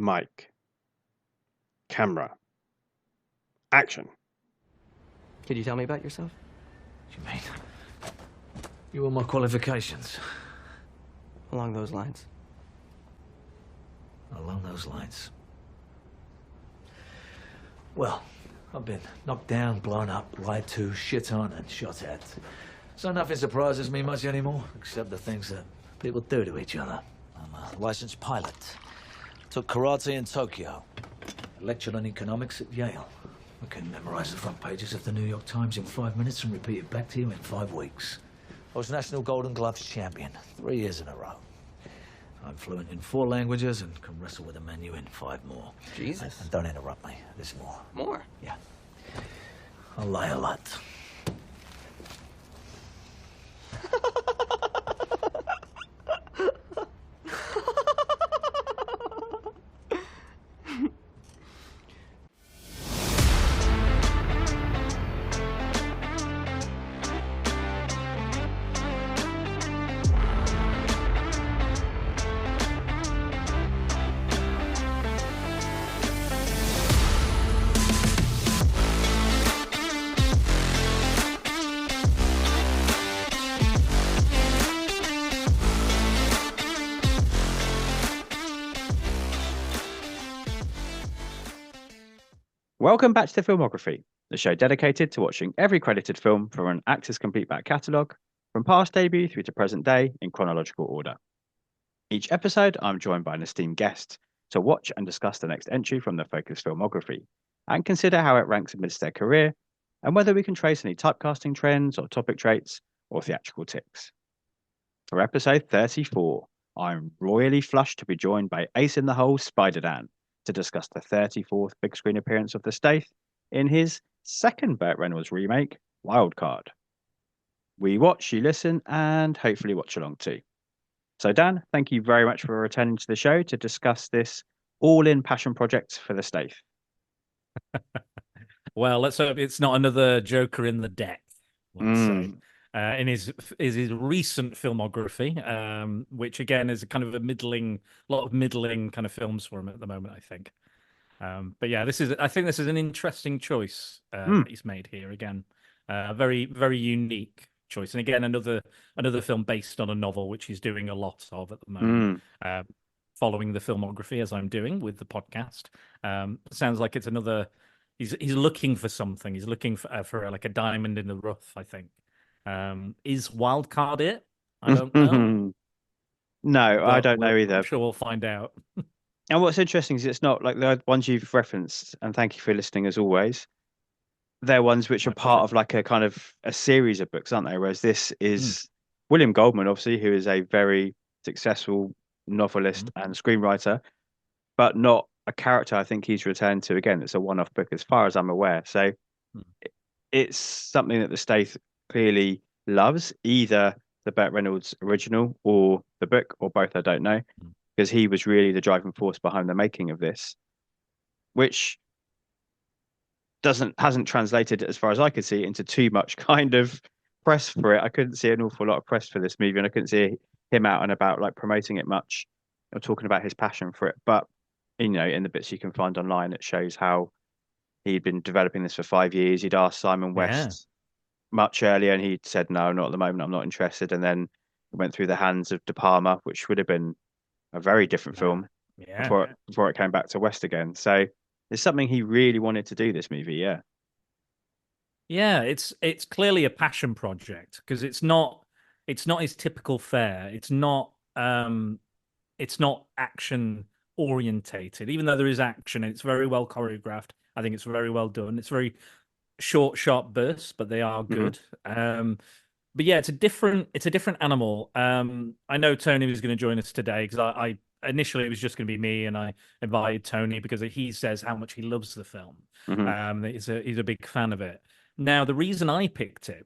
Mic, camera, action. Could you tell me about yourself? What do you mean? You want my qualifications? Along those lines. Along those lines. Well, I've been knocked down, blown up, lied to, shit on, and shot at. So nothing surprises me much anymore, except the things that people do to each other. I'm a licensed pilot. Took karate in Tokyo. Lectured on economics at Yale. I can memorize the front pages of the New York Times in 5 minutes and repeat it back to you in 5 weeks. I was National Golden Gloves champion 3 years in a row. I'm fluent in 4 languages and can wrestle with a menu in 5 more. Jesus. And don't interrupt me. There's more. More? Yeah. I lie a lot. Welcome back to Filmography, the show dedicated to watching every credited film from an actor's complete back catalogue, from past debut through to present day in chronological order. Each episode, I'm joined by an esteemed guest to watch and discuss the next entry from the focused filmography and consider how it ranks amidst their career and whether we can trace any typecasting trends or topic traits or theatrical tics. For episode 34, I'm royally flushed to be joined by Ace in the Hole Spider-Dan to discuss the 34th big screen appearance of the Stath in his second Burt Reynolds remake, Wildcard. We watch, you listen, and hopefully watch along too. So Dan, thank you very much for returning to the show to discuss this all-in passion project for the Stath. Well, let's hope it's not another Joker in the deck. Let's say. In his recent filmography, which again is a kind of a lot of middling kind of films for him at the moment, I think. But yeah, I think this is an interesting choice that he's made here again. Very, very unique choice, and again another film based on a novel, which he's doing a lot of at the moment. Following the filmography as I'm doing with the podcast, sounds like it's another. He's looking for something. He's looking for like a diamond in the rough, I think. Is Wildcard it? I don't know. No, I don't know either. I'm sure we'll find out. And what's interesting is it's not like the ones you've referenced, and thank you for listening as always. They're ones which are part of like a kind of a series of books, aren't they? Whereas this is William Goldman, obviously, who is a very successful novelist and screenwriter, but not a character I think he's returned to again. It's a one-off book as far as I'm aware. So it's something that the Stath clearly loves, either the Burt Reynolds original or the book, or both, I don't know, because he was really the driving force behind the making of this, which hasn't translated, as far as I could see, into too much kind of press for it. I couldn't see an awful lot of press for this movie, and I couldn't see him out and about like promoting it much or talking about his passion for it. But in the bits you can find online, it shows how he'd been developing this for 5 years. He'd asked Simon West much earlier, and he said, no, not at the moment, I'm not interested. And then it went through the hands of De Palma, which would have been a very different film before it came back to West again. So it's something he really wanted to do, this movie. It's clearly a passion project, because it's not his typical fare. It's not action orientated, even though there is action. It's very well choreographed. I think it's very well done. It's very short, sharp bursts, but they are good. But yeah, it's a different animal. I know Tony was going to join us today, because I initially it was just going to be me, and I invited Tony because he says how much he loves the film. He's a big fan of it. Now, the reason I picked it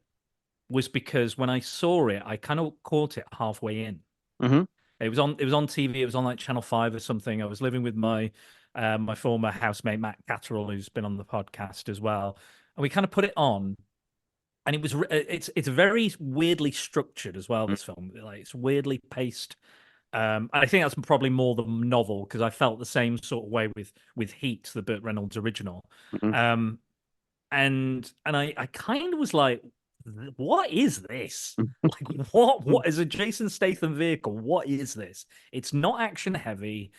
was because when I saw it, I kind of caught it halfway in. It was on TV. It was on like Channel 5 or something. I was living with my former housemate Matt Catterall, who's been on the podcast as well, and we kind of put it on, and it's very weirdly structured as well. This film, like, it's weirdly paced. I think that's probably more the novel because I felt the same sort of way with Heat, the Burt Reynolds original. Mhm. And I kind of was like, what is this? Like, what is a Jason Statham vehicle? What is this? It's not action heavy.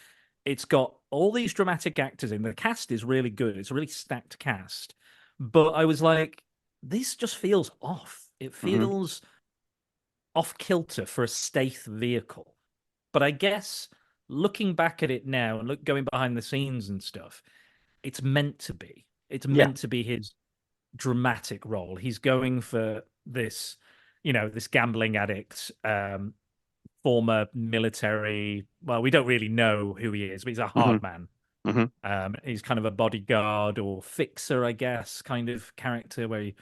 It's got all these dramatic actors in. The cast is really good. It's a really stacked cast. But I was like, this just feels off. It Mhm. feels off kilter for a Stath vehicle. But I guess looking back at it now and going behind the scenes and stuff, it's meant to be. It's Yeah. meant to be his dramatic role. He's going for this, this gambling addict, former military. Well, we don't really know who he is, but he's a hard Mhm. man. Mhm. He's kind of a bodyguard or fixer, I guess, kind of character where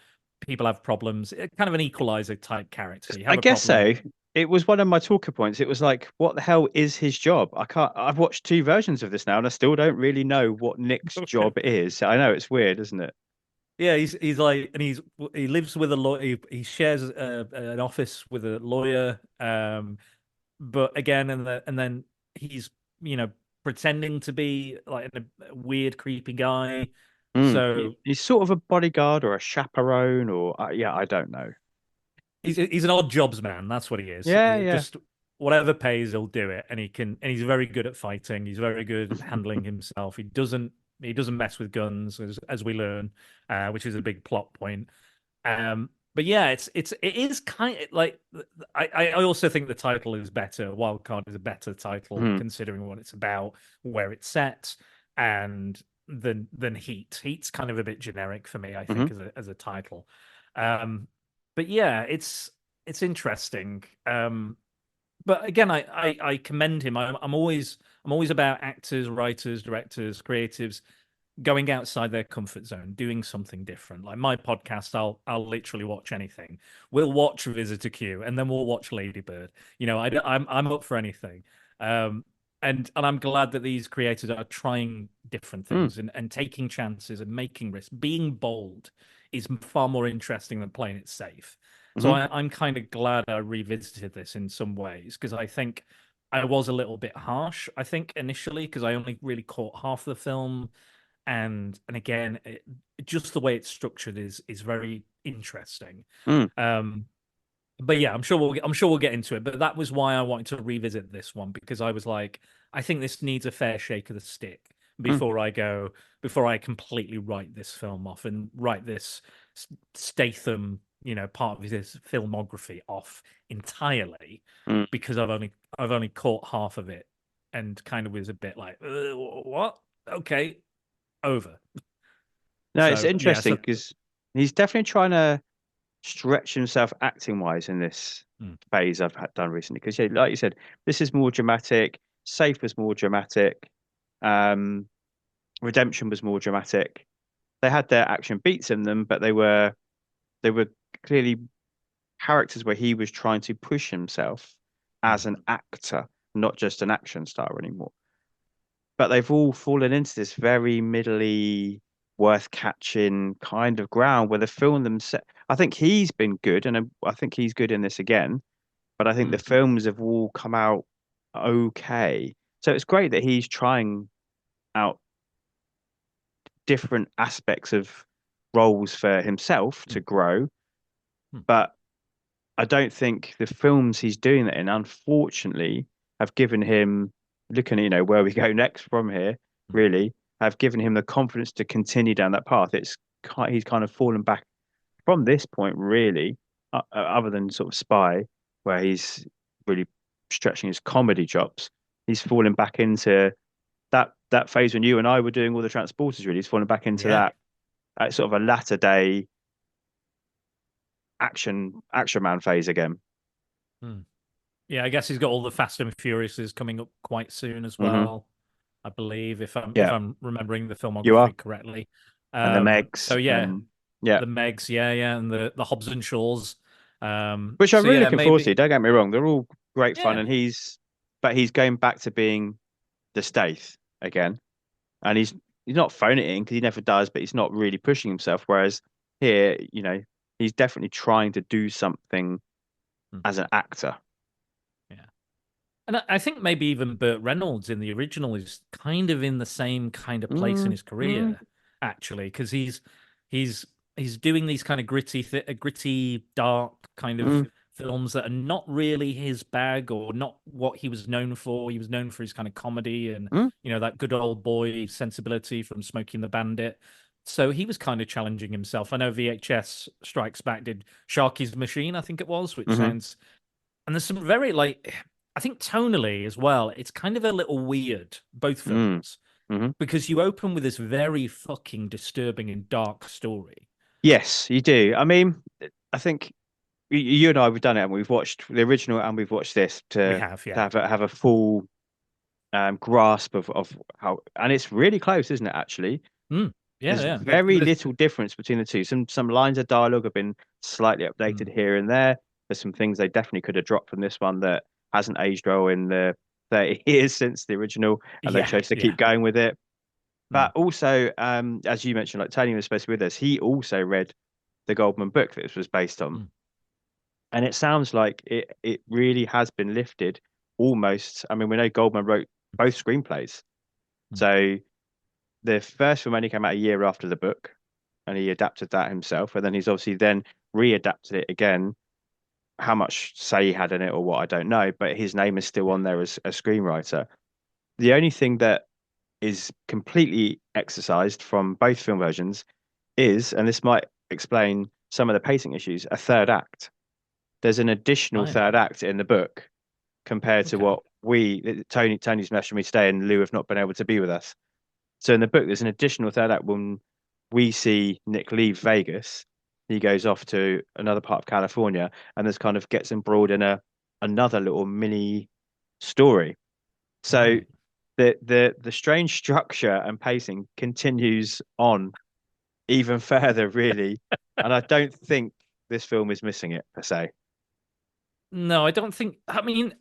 people have problems. Kind of an equalizer type character. You I have a guess problem. so. It was one of my talking points. It was like, what the hell is his job? I've watched two versions of this now, and I still don't really know what Nick's job is. I know it's weird, isn't it? Yeah, he's like, and he lives with a lawyer. He shares an office with a lawyer. But again, and then he's pretending to be like a weird, creepy guy. So He's sort of a bodyguard or a chaperone, or yeah, I don't know. he's an odd jobs man. That's what he is. Yeah, yeah. Just whatever pays, he'll do it, and he's very good at fighting. He's very good at handling himself. He doesn't mess with guns, as we learn, which is a big plot point. But yeah, it is kind of like I also think the title is better. Wildcard is a better title Mhm. considering what it's about, where it's set, and than Heat. Heat's kind of a bit generic for me, I think, Mhm. as a title. Um, but yeah, it's interesting. But again, I commend him. I'm always about actors, writers, directors, creatives going outside their comfort zone, doing something different. Like my podcast, I'll literally watch anything. We'll watch Visitor Q, and then we'll watch Ladybird. I'm up for anything. Um, and I'm glad that these creators are trying different Mm. things and taking chances and making risks. Being bold is far more interesting than playing it safe. So Mhm. I'm kind of glad I revisited this in some ways because I think I was a little bit harsh. I think initially because I only really caught half the film and again just the way it's structured is very interesting. Mm. But yeah, I'm sure we'll get into it, but that was why I wanted to revisit this one because I was like, I think this needs a fair shake of the stick Mm. before I completely write this film off and write this Statham part of his filmography off entirely Mm. because I've only caught half of it and kind of was a bit like what, okay, over. No, it's So yeah, interesting because he's definitely trying to stretch himself acting wise in this mm, phase I've had done recently. Because yeah, like you said, this is more dramatic. Safe was more dramatic. Um, Redemption was more dramatic. They had their action beats in them, but they were clearly characters where he was trying to push himself mm, as an actor, not just an action star anymore. But they've all fallen into this very middly, worth catching kind of ground where the film themselves. I think he's been good, and I think he's good in this again. But I think the mm, films have all come out okay. So it's great that he's trying out different aspects of roles for himself to mm, grow. mm, But I don't think the films he's doing that in, unfortunately, have given him, looking at, where we go next from here, mm. really, have given him the confidence to continue down that path. He's kind of fallen back from this point, really, other than sort of Spy, where he's really stretching his comedy chops. He's fallen back into that phase when you and I were doing all the transporters. Really, he's fallen back into Yeah. that sort of a latter day action man phase again. Mm. Yeah, I guess he's got all the Fast and Furiouses coming up quite soon as Hmm. well. I believe if I'm if Yeah, I'm remembering the you are. filmography correctly. And the So Megs, yeah, and yeah, the Megs, yeah, and the Hobbs and Shaws. which I'm So really yeah, looking forward maybe to. Don't get me wrong, they're all great fun, yeah, and but he's going back to being the Stath again, and he's not phoning it in because he never does, but he's not really pushing himself. Whereas here, he's definitely trying to do something mm, as an actor. yeah. And I think maybe even Burt Reynolds in the original is kind of in the same kind of place in his career, actually, because he's he's doing these kind of gritty, dark kind of films that are not really his bag or not what he was known for. He was known for his kind of comedy and that good old boy sensibility from Smokey and the Bandit. So he was kind of challenging himself. I know VHS Strikes Back did Sharky's Machine, I think it was, which sounds, and there's some very I think tonally as well, it's kind of a little weird, both films, because you open with this very fucking disturbing and dark story. Yes, you do. I mean, I think you and I have done it, and we've watched the original and we've watched this We have, yeah. to have a full grasp of how, and it's really close, isn't it? Actually, there's very little difference between the two. Some lines of dialogue have been slightly updated here and there. There's some things they definitely could have dropped from this one that hasn't aged well in the 30 years since the original, and they chose to keep going with it. But also, as you mentioned, like Tony was supposed to be with us, he also read the Goldman book that this was based on. And it sounds like it really has been lifted almost. I mean, we know Goldman wrote both screenplays. So the first film only came out a year after the book, and he adapted that himself. And then he's obviously then readapted it again. How much say he had in it or what, I don't know, but his name is still on there as a screenwriter. The only thing that is completely exercised from both film versions is, and this might explain some of the pacing issues, a third act. There's an additional third act in the book compared to what Tony's messaged me today in lieu of not being able to be with us. So in the book, there's an additional third act when we see Nick leave Vegas. He goes off to another part of California, and this kind of gets embroiled in another little mini story. So the strange structure and pacing continues on even further, really. And I don't think this film is missing it per se. No, I don't think. I mean,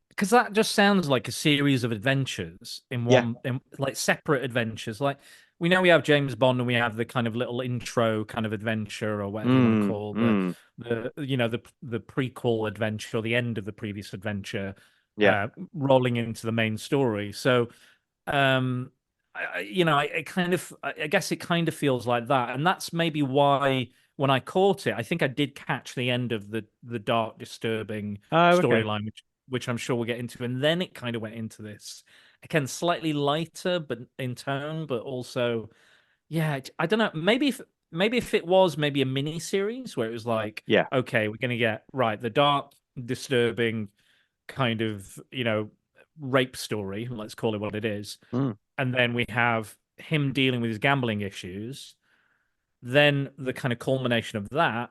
because that just sounds like a series of adventures in one, like separate adventures. Like we know we have James Bond and we have the kind of little intro kind of adventure or whatever you want to call the prequel adventure or the end of the previous adventure, rolling into the main story. So, I guess it kind of feels like that, and that's maybe why when I caught it, I think I did catch the end of the dark, disturbing storyline, which I'm sure we'll get into, and then it kind of went into this again, slightly lighter, but in tone, but also, I don't know. Maybe if it was maybe a mini series where it was like, okay, we're gonna get the dark, disturbing kind of rape story, let's call it what it is, and then we have him dealing with his gambling issues. Then the kind of culmination of that,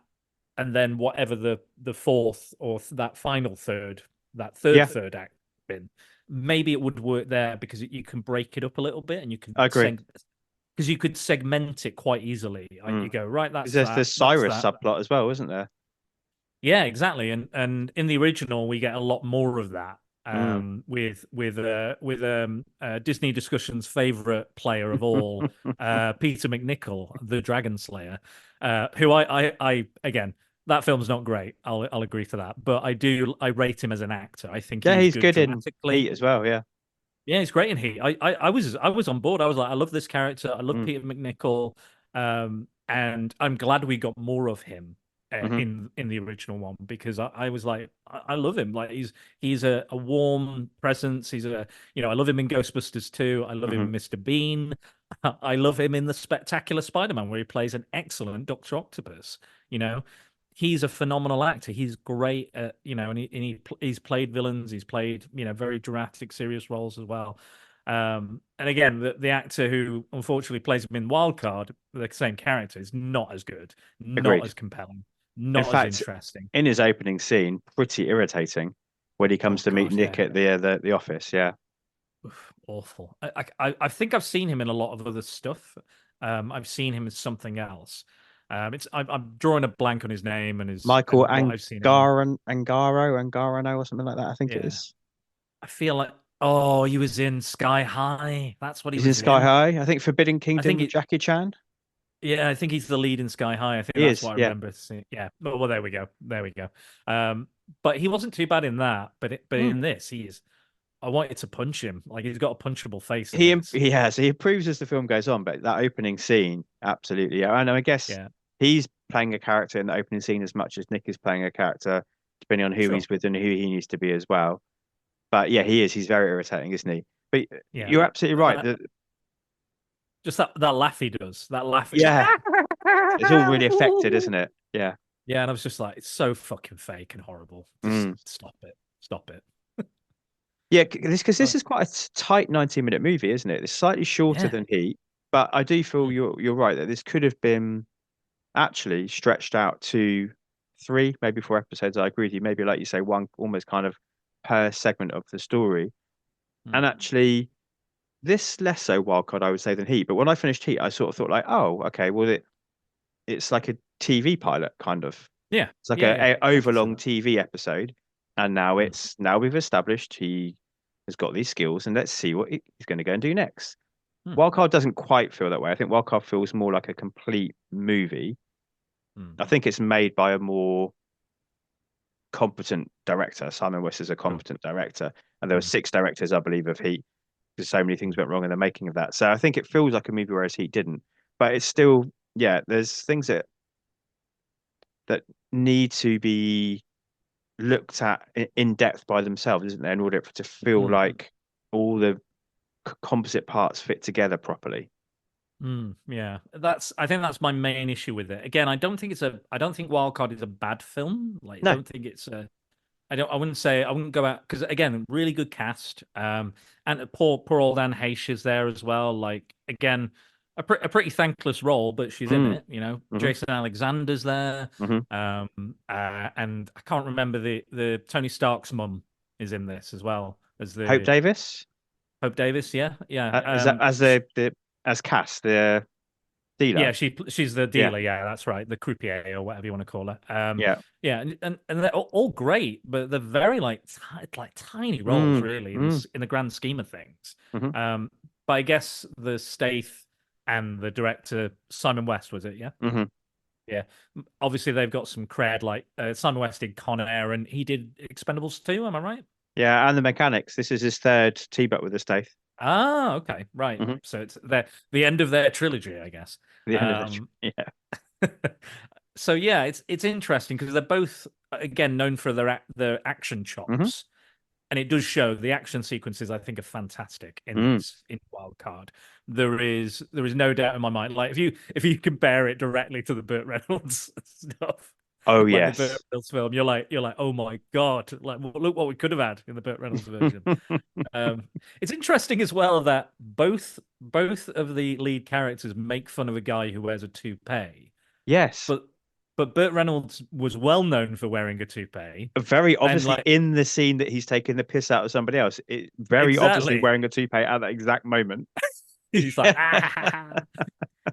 and then whatever the fourth or that final third act been, maybe it would work there because you can break it up a little bit and you can because you could segment it quite easily. You go that's there's the Cyrus subplot as well, isn't there? Yeah, exactly. And in the original, we get a lot more of that. With Disney Discussion's favorite player of all, Peter McNichol, the Dragon Slayer, who I again, that film's not great. I'll agree to that, but I rate him as an actor. I think he's good in Heat as well. Yeah, he's great in Heat. I was on board. I was like, I love this character. I love Peter McNichol, and I'm glad we got more of him. In the original one, because I was like, I love him. Like he's a warm presence. He's I love him in Ghostbusters 2. I love him in Mr. Bean. I love him in the Spectacular Spider-Man, where he plays an excellent Dr. Octopus. He's a phenomenal actor. He's great at and he's played villains. He's played very dramatic, serious roles as well. And again, the actor who unfortunately plays him in Wildcard, the same character, is not as good, not as compelling. Not as interesting. In his opening scene, pretty irritating when he comes to meet Nick at the office. Yeah, awful. I think I've seen him in a lot of other stuff. I've seen him as something else. I'm drawing a blank on his name and his Michael Angarano or something like that. I think it is. I feel like he was in Sky High. That's what he was in. Sky High. I think Forbidden Kingdom with Jackie Chan. Yeah, I think he's the lead in Sky High. I think that's what I remember seeing. Yeah. Well, there we go. but he wasn't too bad in that. But Mm. in this, he is. I wanted to punch him. Like he's got a punchable face. In He this. he improves as the film goes on, but that opening scene, absolutely. Yeah. And I guess Yeah, he's playing a character in the opening scene as much as Nick is playing a character, depending on who sure. he's with and who he needs to be as well. But yeah, he is. He's very irritating, isn't he? But Yeah, you're absolutely right. just that laugh he does. That laugh. Yeah, it's all really affected, isn't it? Yeah. Yeah, and I was just like, it's so fucking fake and horrible. Just stop it. Stop it. Yeah, because this is quite a tight 90-minute movie, isn't it? It's slightly shorter Yeah. than Heat, but I do feel you're right that this could have been actually stretched out to 3, maybe 4 episodes. I agree with you. Maybe like you say, one almost kind of per segment of the story. And actually, this less so Wildcard, I would say, than Heat. But when I finished Heat, I sort of thought like, oh, okay, well it's like a TV pilot kind of. Yeah. It's like yeah. a overlong TV episode, and now we've established he has got these skills, and let's see what he's going to go and do next. Wildcard doesn't quite feel that way. I think Wildcard feels more like a complete movie. I think it's made by a more competent director. Simon West is a competent director, and there were 6 directors, I believe, of Heat, because so many things went wrong in the making of that. So I think it feels like a movie, whereas Heat didn't. But it's still, yeah, there's things that need to be looked at in depth by themselves, isn't there, in order for it to feel like all the composite parts fit together properly. Yeah, I think that's my main issue with it. Again, I don't think Wildcard is a bad film. Like, No. I don't think it's a. I wouldn't go out because again, really good cast. And poor old Anne Heche is there as well. Like again, a pretty thankless role, but she's in it. You know, Jason Alexander's there. And I can't remember the Tony Stark's mum is in this as well as the Hope Davis. Hope Davis, yeah. Is that as Cass, the dealer? Yeah, she's the dealer. Yeah, that's right, the croupier or whatever you want to call her. Yeah, and they're all great, but they're very like tiny roles, really, in the grand scheme of things. But I guess the Stath and the director Simon West, was it? Yeah. Yeah, obviously they've got some cred. Like Simon West did Con Air, and he did Expendables 2. Am I right? Yeah, and the Mechanics. This is his 3rd T-Butt with the Stath. Ah, okay, right. So it's the end of their trilogy, I guess. The end of yeah. So yeah, it's interesting because they're both again known for their action chops, and it does show. The action sequences I think are fantastic in Wildcard. There is no doubt in my mind. Like if you compare it directly to the Burt Reynolds stuff. Oh like yes, the Burt Reynolds film. You're like, oh my god! Like, look what we could have had in the Burt Reynolds version. It's interesting as well that both of the lead characters make fun of a guy who wears a toupee. Yes, but Burt Reynolds was well known for wearing a toupee. Very obviously in the scene that he's taking the piss out of somebody else. Very obviously wearing a toupee at that exact moment. He's like,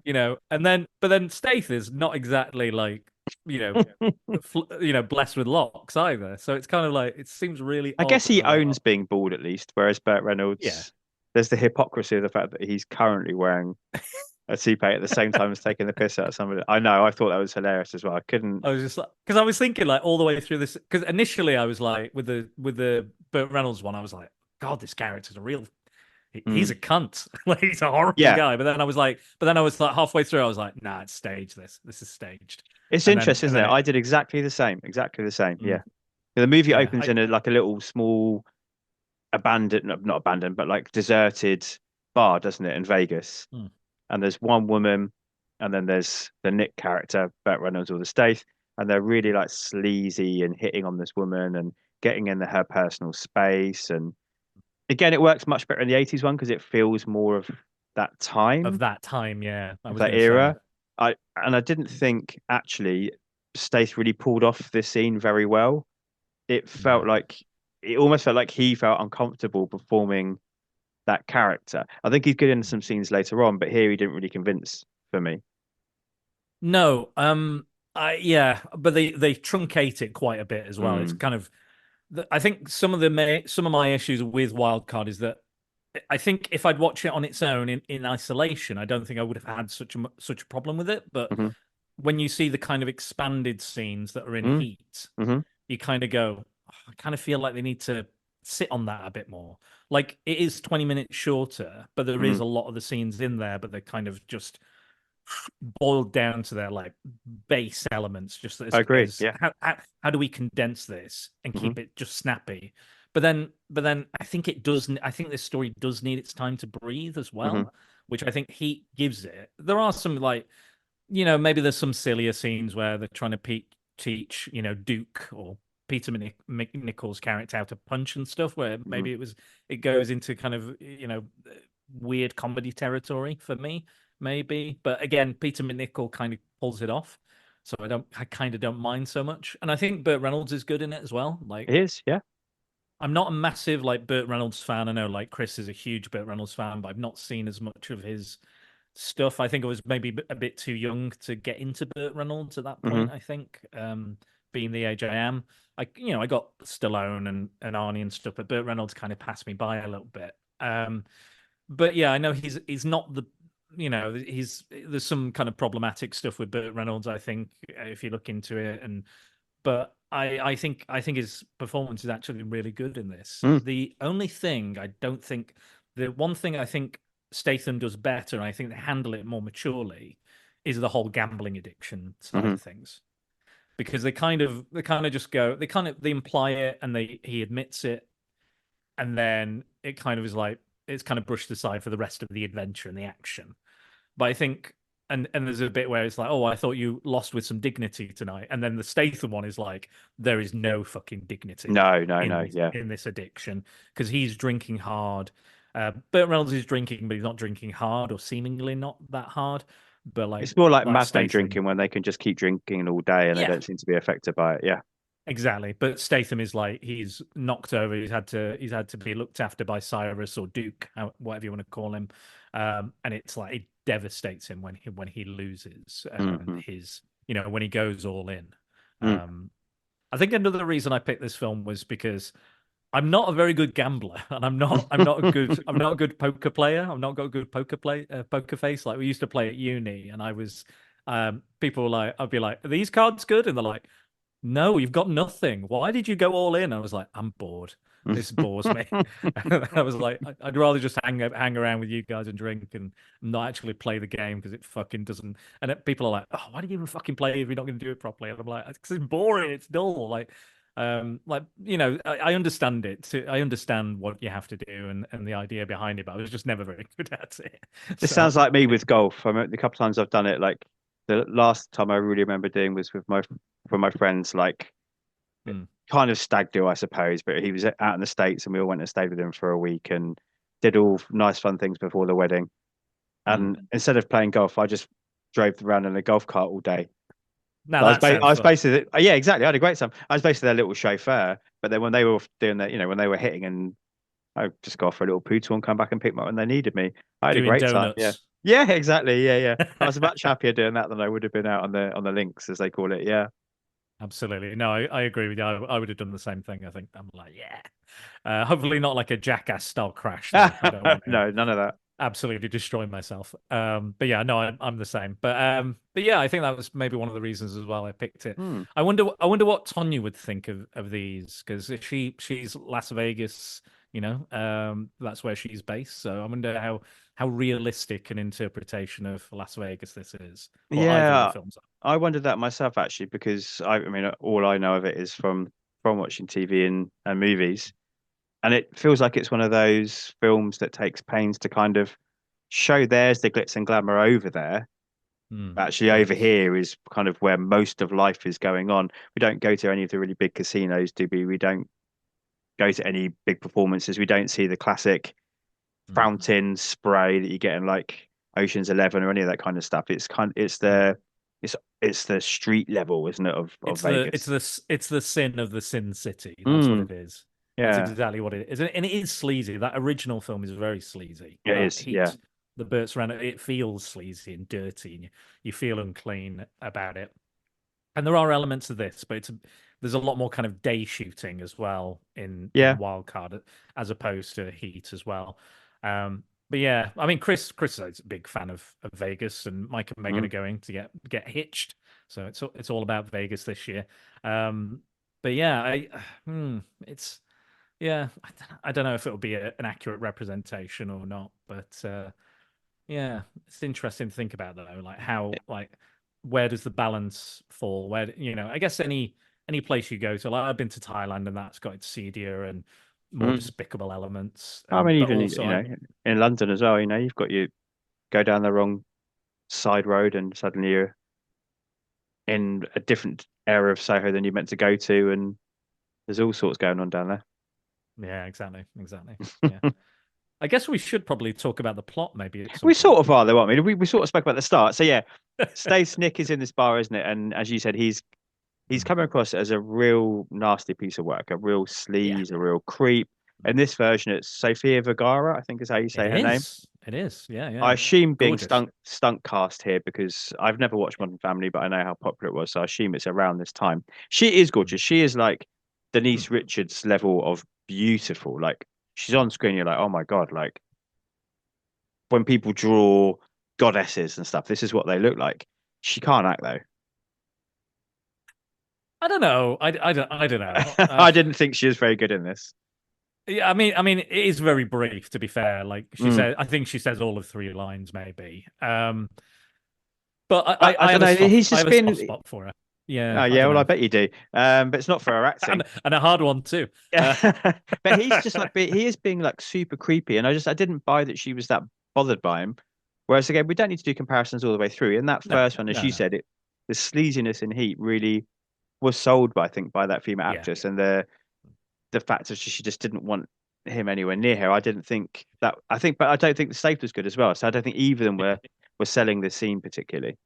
you know, but then Stath is not exactly like. Blessed with locks either. So it's kind of like it seems really. I guess he owns being bald at least, whereas Burt Reynolds, there's the hypocrisy of the fact that he's currently wearing a toupee at the same time as taking the piss out of somebody. I know. I thought that was hilarious as well. I was just like, because I was thinking like all the way through this. Because initially I was like with the Burt Reynolds one, I was like, God, this character's a real. He's a cunt. Like he's a horrible guy. But then I was like halfway through, I was like, nah, it's staged. This is staged. It's interesting, isn't it? I did exactly the same. Yeah. The movie opens in a little small not abandoned, but like deserted bar, doesn't it, in Vegas? And there's one woman, and then there's the Nick character, Burt Reynolds or the Stath, and they're really like sleazy and hitting on this woman and getting in her personal space. And again, it works much better in the 80s one because it feels more of that time. Yeah. Of that era. I didn't think actually Stath really pulled off this scene very well. It almost felt like he felt uncomfortable performing that character. I think he's good in some scenes later on, but here he didn't really convince for me. No, but they truncate it quite a bit as well. It's kind of, I think some of my issues with Wildcard is that I think if I'd watch it on its own in isolation, I don't think I would have had such a problem with it. But when you see the kind of expanded scenes that are in Heat, you kind of go, "Oh, I kind of feel like they need to sit on that a bit more. Like it is 20 minutes shorter, but there is a lot of the scenes in there, but they're kind of just boiled down to their like base elements. Just I agree. Yeah. How do we condense this and keep it just snappy? But then I think it does. I think this story does need its time to breathe as well, which I think Heat gives it. There are some like, maybe there's some sillier scenes where they're trying to teach, Duke or Peter McNichol's character how to punch and stuff, where maybe it goes into kind of, weird comedy territory for me, maybe. But again, Peter McNichol kind of pulls it off. So I kind of don't mind so much. And I think Burt Reynolds is good in it as well. Like, It is, yeah. I'm not a massive like Burt Reynolds fan. I know like Chris is a huge Burt Reynolds fan, but I've not seen as much of his stuff. I think I was maybe a bit too young to get into Burt Reynolds at that point. I think, being the age I am, I got Stallone and Arnie and stuff, but Burt Reynolds kind of passed me by a little bit. But yeah, I know he's not the, there's some kind of problematic stuff with Burt Reynolds, I think, if you look into it, but I think his performance is actually really good in this. The only thing the one thing I think Statham does better, and I think they handle it more maturely, is the whole gambling addiction side of things. Because they kind of just go, they imply it and he admits it, and then it kind of is like it's kind of brushed aside for the rest of the adventure and the action. But I think and there's a bit where it's like, oh, I thought you lost with some dignity tonight, and then the Statham one is like, there is no fucking dignity. No, yeah. In this addiction, because he's drinking hard. Burt Reynolds is drinking, but he's not drinking hard, or seemingly not that hard. But like, it's more like madmen Statham drinking when they can just keep drinking all day and they don't seem to be affected by it. Yeah, exactly. But Statham is like, he's knocked over. He's had to be looked after by Cyrus or Duke, whatever you want to call him. And it's like it devastates him when he loses his, when he goes all in. I think another reason I picked this film was because I'm not a very good gambler, and I'm not a good poker player. I've not got a good poker face. Like we used to play at uni, and I was people were like, I'd be like, are these cards good? And they're like, no, you've got nothing. Why did you go all in? I was like, I'm bored. This bores me. I was like, I'd rather just hang around with you guys and drink and not actually play the game, because it fucking doesn't. And people are like, oh, why do you even fucking play if you're not going to do it properly? And I'm like, because it's boring. It's dull. I understand it. I understand what you have to do and the idea behind it, but I was just never very good at it. This sounds like me with golf. I mean, the couple times I've done it, like the last time I really remember doing was with my friends, like kind of stag do, I suppose. But he was out in the States, and we all went and stayed with him for a week and did all nice fun things before the wedding. And instead of playing golf, I just drove around in a golf cart all day. Now I was basically, yeah, exactly. I had a great time. I was basically their little chauffeur. But then when they were doing that, when they were hitting, and I just go off for a little poo tour and come back and pick them up when they needed me. I had a great time. Yeah, exactly. Yeah. I was much happier doing that than I would have been out on the links, as they call it. Yeah, absolutely. No, I agree with you. I would have done the same thing. I think I'm like, yeah. Hopefully not like a jackass style crash. I don't want to, no, none of that. Absolutely destroy myself. But yeah, no, I'm the same. But yeah, I think that was maybe one of the reasons as well I picked it. I wonder what Tonya would think of these, because if she's Las Vegas, that's where she's based. So I wonder how realistic an interpretation of Las Vegas this is. Yeah, I wondered that myself actually, because I mean, all I know of it is from watching TV and movies. And it feels like it's one of those films that takes pains to kind of show there's the glitz and glamour over there. Actually, over here is kind of where most of life is going on. We don't go to any of the really big casinos, do we? We don't go to any big performances. We don't see the classic fountain spray that you get in like Ocean's 11 or any of that kind of stuff. It's the street level, isn't it, of Vegas? It's the sin of the Sin City. That's what it is. Yeah. That's exactly what it is. And it is sleazy. That original film is very sleazy. It is, Heat, yeah. The Burt's Reynolds, it feels sleazy and dirty, and you feel unclean about it. And there are elements of this, but there's a lot more kind of day shooting as well in Wildcard, as opposed to Heat as well. But yeah, I mean, Chris is a big fan of Vegas, and Mike and Megan are going to get hitched. So it's all about Vegas this year. but yeah, it's yeah, I don't know if it'll be an accurate representation or not, but yeah, it's interesting to think about though, like how like where does the balance fall? Where I guess any place you go to, like I've been to Thailand and that's got its seedier and more Mm. despicable elements, I mean, but even also in London as well, you've got you go down the wrong side road and suddenly you're in a different area of Soho than you're meant to go to, and there's all sorts going on down yeah, exactly, yeah. there. I guess we should probably talk about the plot maybe at some We point. sort of are, though, aren't we? We sort of spoke about the start. So yeah, Stace Nick is in this bar, isn't it? And as you said, he's coming across as a real nasty piece of work, a real Yeah, sleaze, a real creep. In this version, it's Sofia Vergara, I think is how you it say her name. is. It is. Yeah, I yeah. assume being Gorgeous. stunt cast here because I've never watched Modern Family, but I know how popular it was, so I assume it's around this time. She is gorgeous. She is like Denise Richards level of beautiful. Like she's on screen, you're like, oh my God, like when people draw goddesses and stuff, this is what they look like. She can't act though. I don't know. I don't know. I didn't think she was very good in this. Yeah, I mean, it is very brief. To be fair, like she Mm. said, I think she says all of 3 lines, maybe. But I I don't have a know. soft, He's I just have a been. soft spot for her. Yeah, Oh I yeah, don't well I know, bet you do. But it's not for her acting. and a hard one too. But he's just like he is being like super creepy, and I didn't buy that she was that bothered by him. Whereas again, we don't need to do comparisons all the way through. In that No, first one, as no, you no. said, the sleaziness in Heat really was sold by I think by that female Yeah, actress, and the fact that she just didn't want him anywhere near her. I didn't think that. But I don't think the Stath was good as well. So I don't think either of them were selling the scene particularly.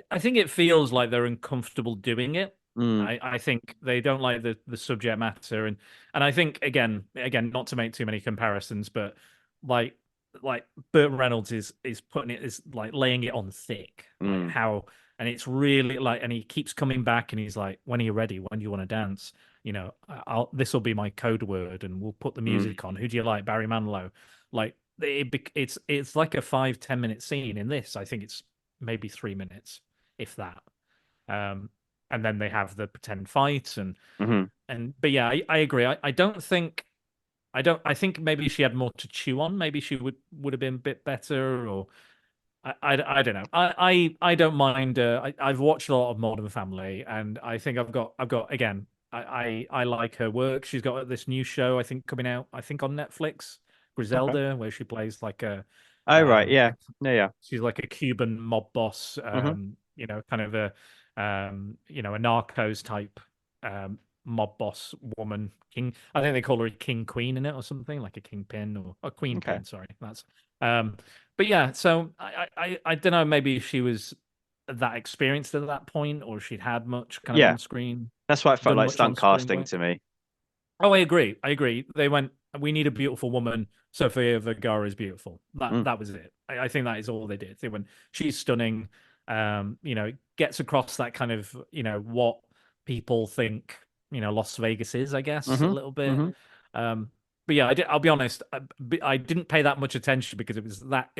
I think it feels like they're uncomfortable doing it. Mm, I think they don't like the subject matter, and I think again, not to make too many comparisons, but like like Burt Reynolds is putting it is like laying it on thick, like mm, how, and it's really like, and he keeps coming back, and he's like, when are you ready? When do you want to dance? I'll this will be my code word, and we'll put the mm. music on. Who do you like? Barry Manilow. Like it's like a 5-10 minute scene. In this, I think it's maybe 3 minutes, if that. Um, and then they have the pretend fights Hmm. and but yeah, I agree. I think maybe she had more to chew on. Maybe she would have been a bit better, or I don't know. I don't mind. I've watched a lot of Modern Family, and I think I've got again. I like her work. She's got this new show I think coming out. I think on Netflix, Okay. Griselda, where she plays like Oh right, yeah, a yeah, yeah. she's like a Cuban mob boss, Hmm. kind of a, a Narcos type mob boss woman. King, I think they call her a king queen in it or something, like a kingpin or a queen Okay. pin. Sorry, that's. But yeah, so I don't know. Maybe she was that experienced at that point, or she'd had much kind of Yeah, on screen, that's why it felt done like much on stunt screen casting to work. me. Oh, I agree. I agree. They went, we need a beautiful woman. Sofia Vergara is beautiful. Mm, That was it. I think that is all they did. They went, she's stunning. Gets across that kind of, what people think, Las Vegas is, I guess, a hmm. little bit. Hmm. But yeah, I'll be honest, I didn't pay that much attention because it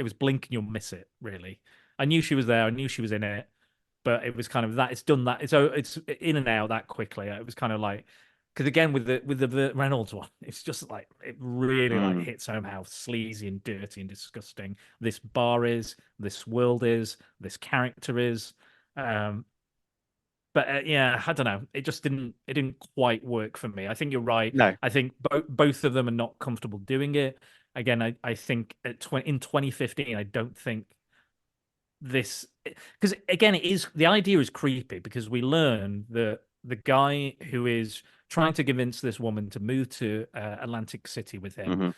was blink and you'll miss it, really. I knew she was there. I knew she was in it, but it was kind of that it's done that it's in and out that quickly. It was kind of like, because again with the Reynolds one, it's just like it really like Mm. hits home how sleazy and dirty and disgusting this bar is, this world is, this character is. Um, but yeah, I don't know. It didn't quite work for me. I think you're right. No, I think both of them are not comfortable doing it. Again, I think in 2015, I don't think this, because again, it is, the idea is creepy because we learn that the guy who is trying to convince this woman to move to Atlantic City with him, hmm.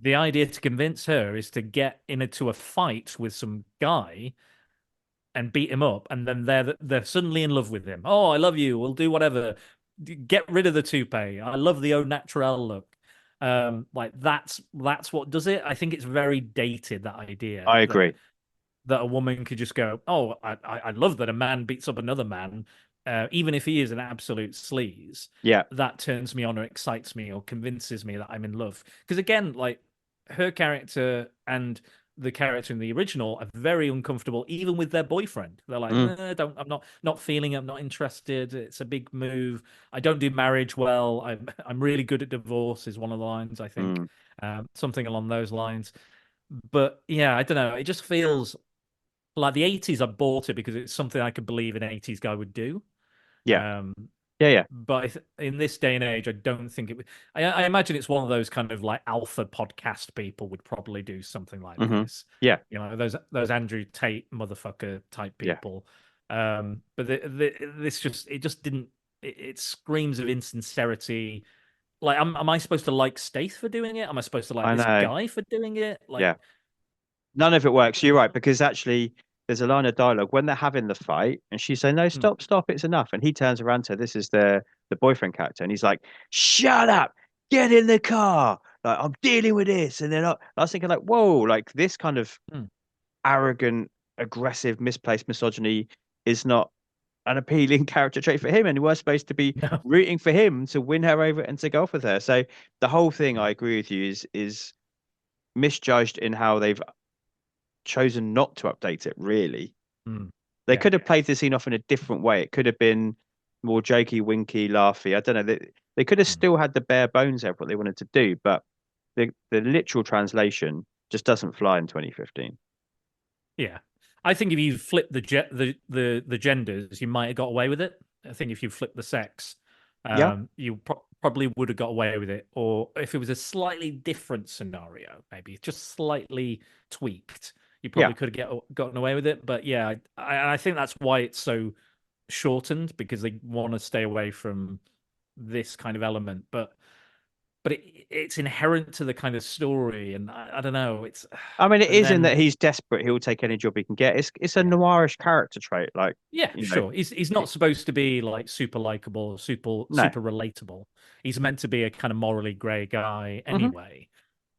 the idea to convince her is to get into a fight with some guy and beat him up, and then they're suddenly in love with him. Oh, I love you. We'll do whatever. Get rid of the toupee. I love the au naturel look. Like that's what does it. I think it's very dated, that idea I that agree. a woman could just go, oh, I love that a man beats up another man, even if he is an absolute sleaze. Yeah. That turns me on or excites me or convinces me that I'm in love. Because again, like her character and the character in the original are very uncomfortable, even with their boyfriend. They're like, I'm not feeling it. I'm not interested. It's a big move. I don't do marriage well. I'm really good at divorce is one of the lines, I think. Something along those lines. But yeah, I don't know. It just feels like the 80s. I bought it because it's something I could believe an 80s guy would do. Yeah. Um, Yeah. but in this day and age, I don't think it would. I imagine it's one of those kind of like alpha podcast people would probably do something like this. Yeah. You know, those Andrew Tate motherfucker type Yeah. people. But this just didn't. It screams of insincerity. Like, am I supposed to like Stath for doing it? Am I supposed to like I this know. guy for doing it? Like, Yeah. None of it works. You're right, because actually there's a line of dialogue when they're having the fight, and she's saying, "No, stop, it's enough." And he turns around to her, this is the boyfriend character, and he's like, "Shut up, get in the car. Like, I'm dealing with this." And then I was thinking, like, whoa, like this kind of arrogant, aggressive, misplaced misogyny is not an appealing character trait for him, and we're supposed to be rooting for him to win her over and to go off with her. So the whole thing, I agree with you, is misjudged in how they've chosen not to update it, really. They could have played the scene off in a different way. It could have been more jokey, winky, laughy. I don't know. They could have still had the bare bones of what they wanted to do, but the literal translation just doesn't fly in 2015. Yeah, I think if you flip the genders, you might have got away with it. I think if you flip the sex, you probably would have got away with it. Or if it was a slightly different scenario, maybe just slightly tweaked, you probably could have gotten away with it. But yeah, I think that's why it's so shortened, because they want to stay away from this kind of element. But it's inherent to the kind of story, and I don't know. I mean, it but is in then, that he's desperate. He'll take any job he can get. It's a noirish character trait. Like, yeah, you know, sure. He's not supposed to be like super likable, super relatable. He's meant to be a kind of morally grey guy anyway.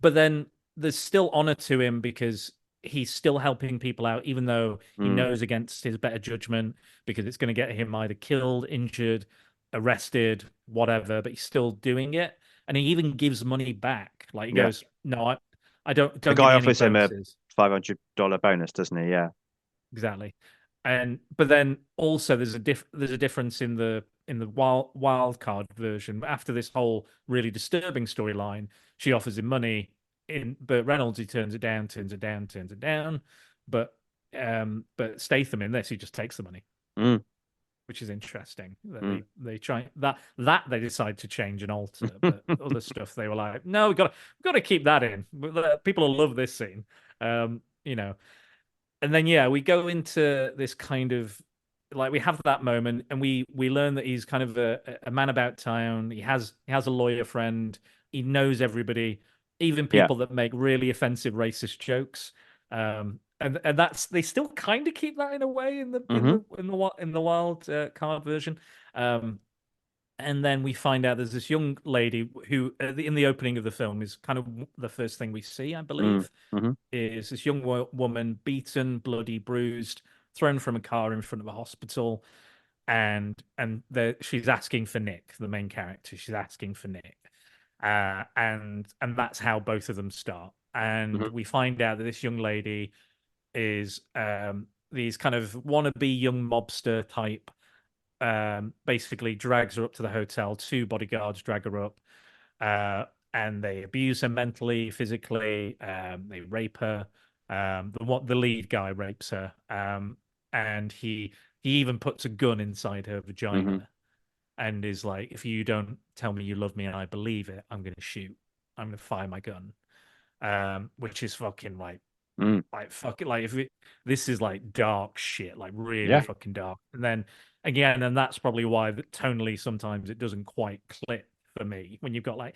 But then there's still honor to him because he's still helping people out, even though he knows against his better judgment, because it's going to get him either killed, injured, arrested, whatever. But he's still doing it, and he even gives money back. Like, he goes, "No, I don't the give guy me offers any him a bonuses." $500 bonus, doesn't he? Yeah. Exactly. But then also there's a difference in the wild card version. After this whole really disturbing storyline, she offers him money. In Burt Reynolds, he turns it down. But Statham in this, he just takes the money, which is interesting. That they try that they decide to change and alter, but other stuff they were like, no, we've got to keep that in. People will love this scene, you know. And then we go into this kind of, like, we have that moment, and we learn that he's kind of a man about town. He has a lawyer friend. He knows everybody, even people that make really offensive racist jokes. And that's, they still kind of keep that in a way in the wild card version. And then we find out there's this young lady who, in the opening of the film, is kind of the first thing we see, I believe, is this young woman, beaten, bloody, bruised, thrown from a car in front of a hospital, and she's asking for Nick, the main character. She's asking for Nick, and that's how both of them start. And we find out that this young lady is these kind of wannabe young mobster type. Basically drags her up to the hotel. Two bodyguards drag her up, and they abuse her mentally, physically. They rape her. The lead guy rapes her, and he even puts a gun inside her vagina, and is like, "If you don't tell me you love me and I believe it, I'm going to shoot. I'm going to fire my gun," which is fucking like fucking like, this is like dark shit, like really fucking dark. And then again, and that's probably why tonally sometimes it doesn't quite click for me when you've got like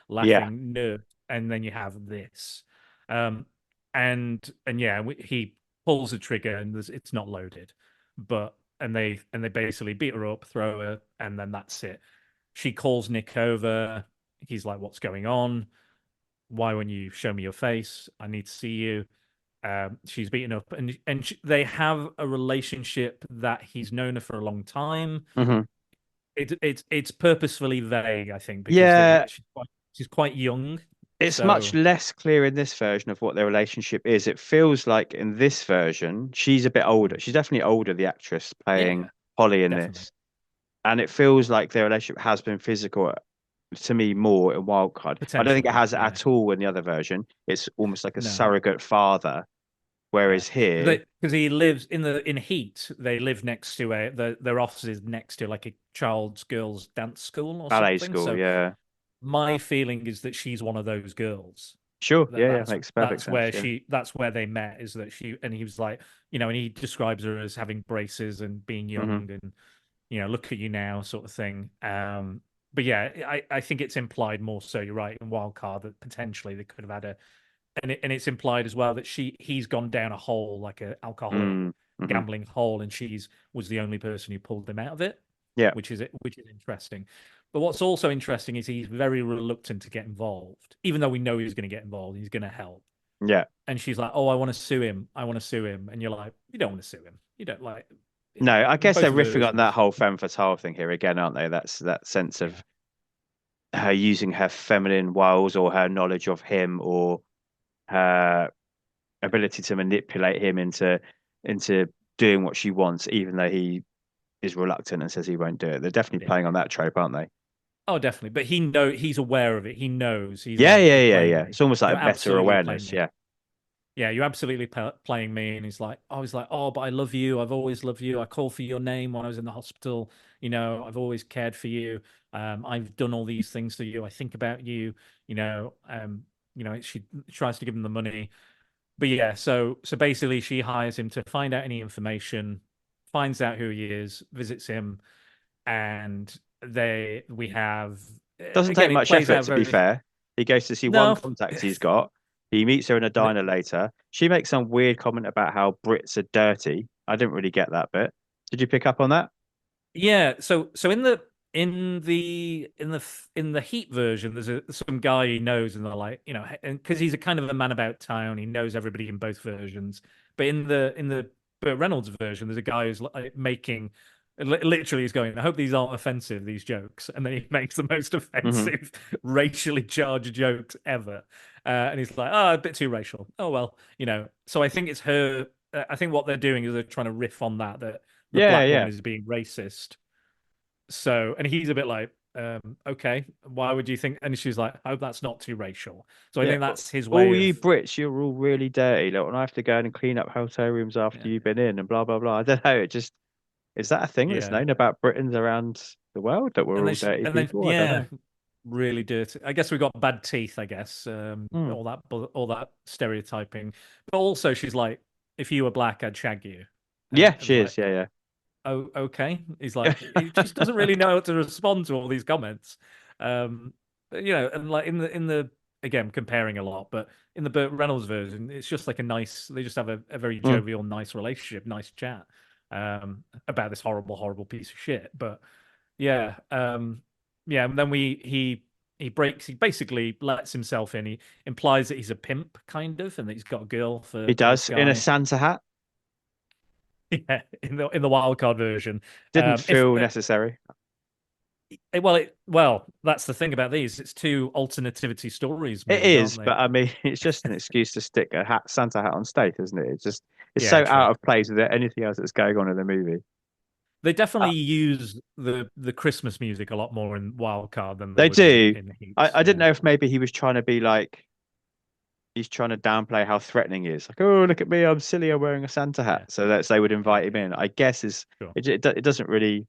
laughing nerd, and then you have this, he pulls the trigger and it's not loaded, and they basically beat her up, throw her, and then that's it. She calls Nick over. He's like, "What's going on? Why won't you show me your face? I need to see you." She's beaten up, and they have a relationship that he's known her for a long time. It's purposefully vague, I think, because she's quite young. It's much So less clear in this version of what their relationship is. It feels like in this version, she's a bit older. She's definitely older, the actress playing yeah, Holly in definitely. this. And it feels like their relationship has been physical to me more in Wildcard. I don't think it Potentially, has yeah. at all in the other version. It's almost like a No. surrogate father. Yeah, Whereas here, because he lives in Heat. They live next to their office is next to like a child's girls dance school or ballet something. school, So yeah. my feeling is that she's one of those girls. Sure. That Yeah, yeah. that's Makes perfect sense. Yeah. that's where they met. Is that she and he was like, and he describes her as having braces and being Hmm. young and look at you now sort of thing. But yeah, I think it's implied more so. You're right in Wildcard that potentially they could have had a and it's implied as well that he's gone down a hole like a alcoholic Mm-hmm. gambling hole, and she's was the only person who pulled him out of it, Yeah. which is interesting. But what's also interesting is he's very reluctant to get involved, even though we know he's going to get involved. He's going to help, Yeah. and she's like, "Oh, I want to sue him. I want to sue him," and you're like, "You don't want to sue him. You don't like." No, I In guess both they're riffing on that versions, whole femme fatale thing here again, aren't they? That's that sense yeah, of her using her feminine wiles or her knowledge of him or her ability to manipulate him into doing what she wants, even though he is reluctant and says he won't do it. They're definitely yeah. playing on that trope, aren't they? Oh, definitely. But he's aware of it. He knows. He's Yeah, like, yeah, "You're yeah, playing yeah. me. It's almost like You're a meta absolutely playing awareness. me." Yeah. Yeah, you're absolutely playing me. And he's like, oh, but I love you. I've always loved you. I called for your name when I was in the hospital. I've always cared for you. I've done all these things for you. I think about you. She tries to give him the money, but yeah. So basically, she hires him to find out any information, finds out who he is, visits him, and we have Doesn't take again. It much plays effort, out to be very fair. He goes to see one no. contact he's got. He meets her in a diner later. She makes some weird comment about how Brits are dirty. I didn't really get that bit. Did you pick up on that? Yeah, so in the Heat version, there's some guy he knows, and they're like, and because he's a kind of a man about town, he knows everybody in both versions. But in the Burt Reynolds version, there's a guy who's like making, literally, he's going, "I hope these aren't offensive, these jokes," and then he makes the most Hmm. offensive, racially charged jokes ever, and he's like, "Oh, a bit too racial." Oh well. So I think it's her. I think what they're doing is they're trying to riff on that the Yeah, black yeah. woman is being racist. So, and he's a bit like, okay, why would you think? And she's like, I hope that's not too racial. So I Yeah. think that's his All way you of, Brits, you're all really dirty. Like, when I have to go in and clean up hotel rooms after yeah, you've been in and blah, blah, blah. I don't know. It just, is that a thing that's yeah. known about Britons around the world that we're And all then, dirty and then, people? I don't yeah, know. really dirty. I guess we got bad teeth. I guess Hmm. all that stereotyping. But also, she's like, if you were black, I'd shag you. And Yeah, I was she like, is. Yeah, oh, okay. He's like, yeah. he just doesn't really know how to respond to all these comments. Um, and like in the again comparing a lot, but in the Burt Reynolds version, it's just like a nice. They just have a very Hmm. jovial, nice relationship, nice chat about this horrible, horrible piece of shit. But yeah, yeah. And then he basically lets himself in. He implies that he's a pimp, kind of, and that he's got a girl He for this does in a guy. Santa hat. Yeah, in the wild card version. Didn't If feel necessary. well, that's the thing about these. It's two alternativity stories It movies, aren't is, they? but I mean, it's just an excuse to stick a hat, Santa hat on Stath, isn't it? It's Yeah, so true. out of place with anything else that's going on in the movie. They Uh, definitely use the Christmas music a lot more in Wild Card than they they would in do. in I, Heat. I didn't Yeah, know if maybe he was trying to be like he's trying to downplay how threatening he is. Like, oh, look at me, I'm silly, I'm wearing a Santa hat. yeah, So that they would yeah, invite him yeah. in. I guess is Sure. it doesn't really.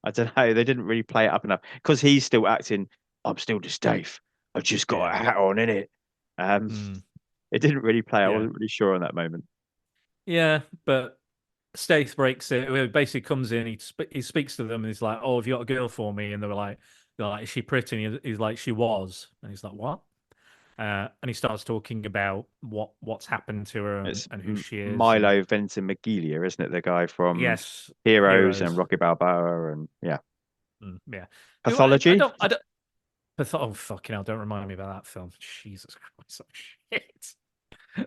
I don't know. They didn't really play it up enough because he's still acting. I'm still just Dave. I've just got Yeah. a hat on in it. Um, Mm, it didn't really play. I yeah. wasn't really sure on that moment. Yeah, but Stath breaks it. He basically comes in. He speaks to them, and he's like, "Oh, have you got a girl for me?" And they're like, "Is she pretty?" And he's like, "She was." And he's like, "What?" And he starts talking about what's happened to her and, It's and who she is. And Milo Ventimiglia, isn't it? The guy from yes, Heroes and heroes. Rocky Balboa and yeah, Yeah. Who I Pathology. don't oh fucking hell! Don't remind me about that film. Jesus Christ! Oh, shit.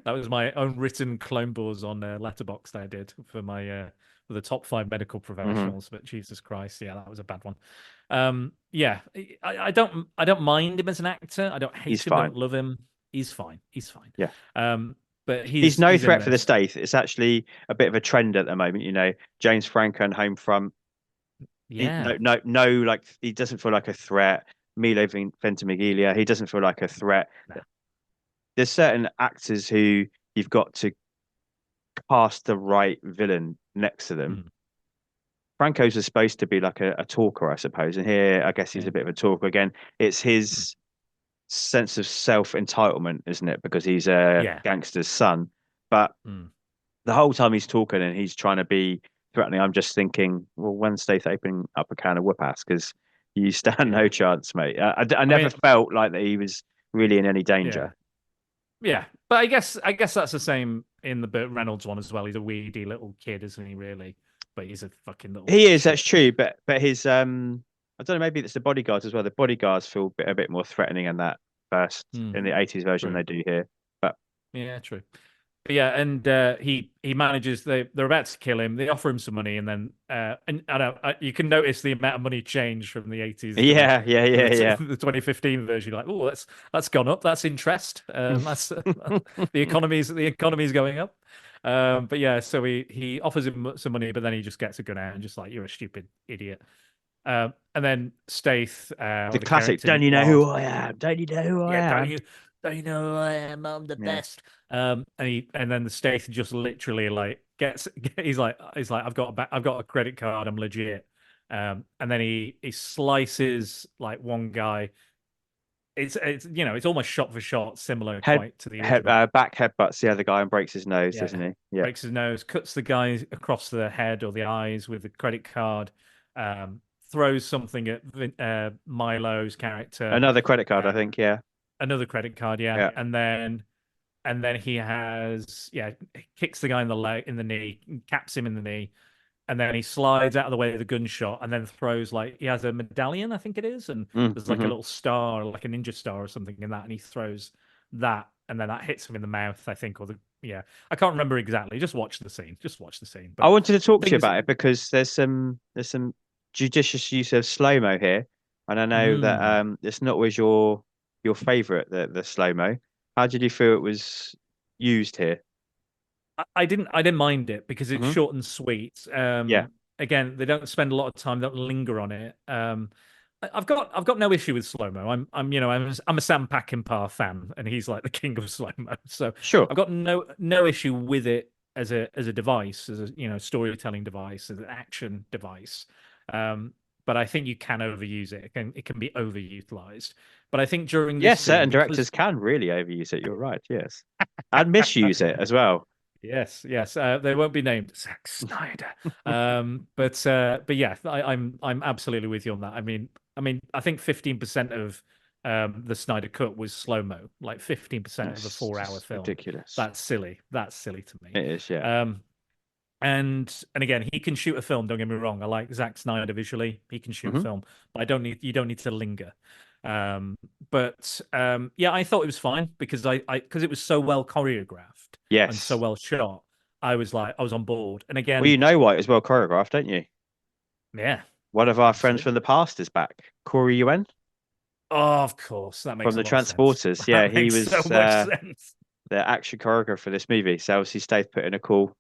That was my own written clone wars on letterboxd I did for my for the top 5 medical Hmm. professionals. But Jesus Christ, yeah, that was a bad one. Yeah, I don't mind him as an actor. I don't hate He's him. I fine. don't love him. He's fine. He's fine. Yeah. But He's no in threat for the this. Stath. It's actually a bit of a trend at the moment. You know, James Franco and Homefront. Yeah. No, like he doesn't feel like a threat. Milo Ventimiglia, he doesn't feel like a threat. No. There's certain actors who you've got to cast the right villain next to them. Mm. Franco's is supposed to be like a talker, I suppose, and here I guess he's Yeah. a bit of a talker again. It's his sense of self-entitlement, isn't it? Because he's a Yeah. gangster's son. But the whole time he's talking and he's trying to be threatening, I'm just thinking, well, when Stath opening up a can of whoop ass, because you stand no chance, mate. I never felt like that he was really in any danger. Yeah, but I guess that's the same in the Burt Reynolds one as well. He's a weedy little kid, isn't he? Really, but he's a fucking little. He is. shit. That's true. But his I don't know. Maybe it's the bodyguards as well. The bodyguards feel a bit more threatening in that first in the 80s version than they do here. But yeah, true. But yeah, and he manages. They're about to kill him. They offer him some money, and then and I don't. You can notice the amount of money change from the 80s. Yeah. The 2015 version. You're like, oh, that's gone up. That's interest. That's the economy's going up. But yeah, so he offers him some money, but then he just gets a gun out and just like, you're a stupid idiot. And then Stath, the classic. Don't you know who I am? Don't you know who I am? Don't you know who I am? I'm the best. And then the Stath just literally like he's like I've got a credit card. I'm legit. And then he slices like one guy. It's it's almost shot for shot similar quite to the original. Back headbutts the other guy and breaks his nose, doesn't he? Yeah. Breaks his nose, cuts the guy across the head or the eyes with the credit card. Throws something at Milo's character. Another credit card, I think. Yeah. Another credit card, yeah. And then he has kicks the guy in the knee, caps him in the knee, and then he slides out of the way of the gunshot, and then throws he has a medallion, I think it is, and there's like a little star, like a ninja star or something in that, and he throws that, and then that hits him in the mouth, I think, I can't remember exactly. Just watch the scene. But I wanted to talk to you about it because there's some judicious use of slow-mo here, and I know that it's not always your favorite, the slow-mo. How did you feel it was used here? I didn't mind it because it's short and sweet. Again, they don't spend a lot of time, don't linger on it. I've got no issue with slow-mo. I'm a Sam Peckinpah fan, and he's like the king of slow-mo. So sure, I've got no issue with it as a device, as a storytelling device, as an action device. But I think you can overuse it. It can be overutilized. But I think during this certain directors can really overuse it. You're right. Yes, and misuse it as well. Yes. They won't be named Zack Snyder. But yeah, I'm absolutely with you on that. I mean, I think 15% of the Snyder cut was slow mo, like 15% of a 4-hour film. Ridiculous. That's silly. That's silly to me. It is, yeah. And again, he can shoot a film. Don't get me wrong. I like Zack Snyder visually. He can shoot a film, but you don't need to linger. Yeah, I thought it was fine because because it was so well choreographed, and so well shot. I was on board. And again, well, you know why it was well choreographed, don't you? Yeah. One of our friends from the past is back, Corey Yuen. Oh, of course, that makes from the Transporters. Sense. Yeah, he was so much sense. The action choreographer for this movie. So obviously, Stath put in a call.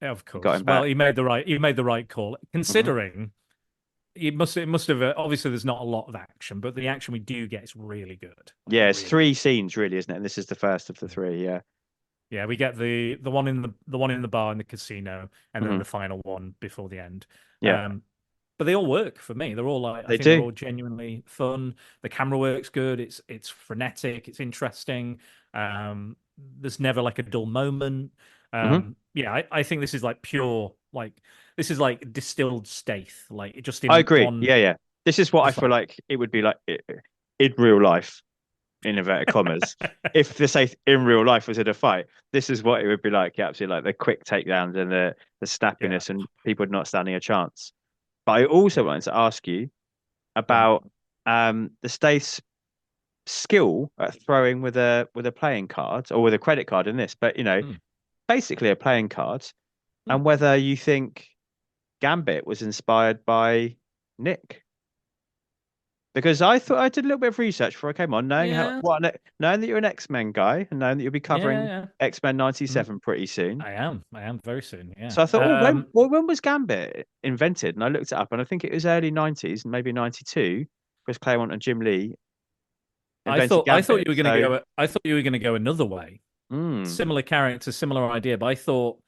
Yeah, of course. Well, he made the right call, considering. It must have obviously there's not a lot of action, but the action we do get is really good. Yeah, it's 3 scenes really, isn't it? And this is the first of the 3. Yeah, we get the one in the bar in the casino, and then the final one before the end. Yeah, but they all work for me. They're all I think they're all genuinely fun. The camera work's good. It's frenetic. It's interesting. There's never like a dull moment. Yeah, I think this is like pure this is like distilled Stath. Like it just. I agree. Yeah. This is what I feel like it would be like in real life, in inverted commas. If the Stath in real life was in a fight, this is what it would be like. Yeah, absolutely, like the quick takedowns and the snappiness and people not standing a chance. But I also wanted to ask you about the Stath's skill at throwing with a playing card or with a credit card in this, but basically a playing card, and whether you think Gambit was inspired by Nick. Because I thought I did a little bit of research before I came on, knowing Yeah. knowing that you're an X-Men guy, and knowing that you'll be covering Yeah. X-Men '97 pretty soon. I am very soon. Yeah. So I thought, when was Gambit invented? And I looked it up, and I think it was early '90s, maybe '92. Chris Claremont and Jim Lee invented I thought Gambit. you were going to go. I thought you were going to go another way. Mm, Similar character, similar idea, but I thought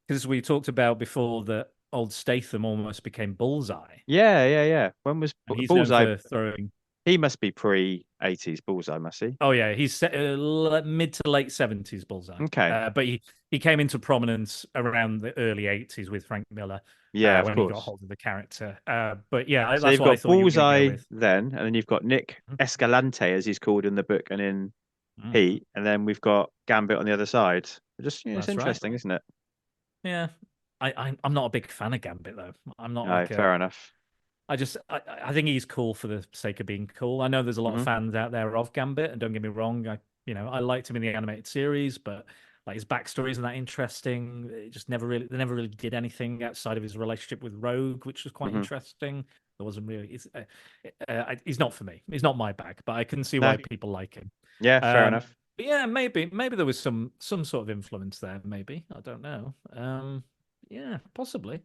because we talked about before that old Statham almost became Bullseye, yeah. When was and he's known Bullseye? for throwing. He must be pre-'80s Bullseye, must he? Oh yeah, he's mid to late '70s Bullseye. Okay. But he came into prominence around the early '80s with Frank Miller. Yeah, of when he got course. hold of the character. But yeah, So that's you've what I got thought you were going to go Bullseye with. then, and then you've got Nick Escalante, as he's called in the book and in Heat, and then we've got Gambit on the other side. Just it's That's interesting, right. isn't it? Yeah, I'm not a big fan of Gambit though. I'm not No, like fair enough. I think he's cool for the sake of being cool. I know there's a lot of fans out there of Gambit, and don't get me wrong, I liked him in the animated series, but like his backstory isn't that interesting. It just they never really did anything outside of his relationship with Rogue, which was quite interesting. There wasn't really. He's not for me. He's not my bag, but I can see No. why people like him. Yeah, fair enough. But yeah, maybe there was some sort of influence there. Maybe I don't know. Yeah, possibly.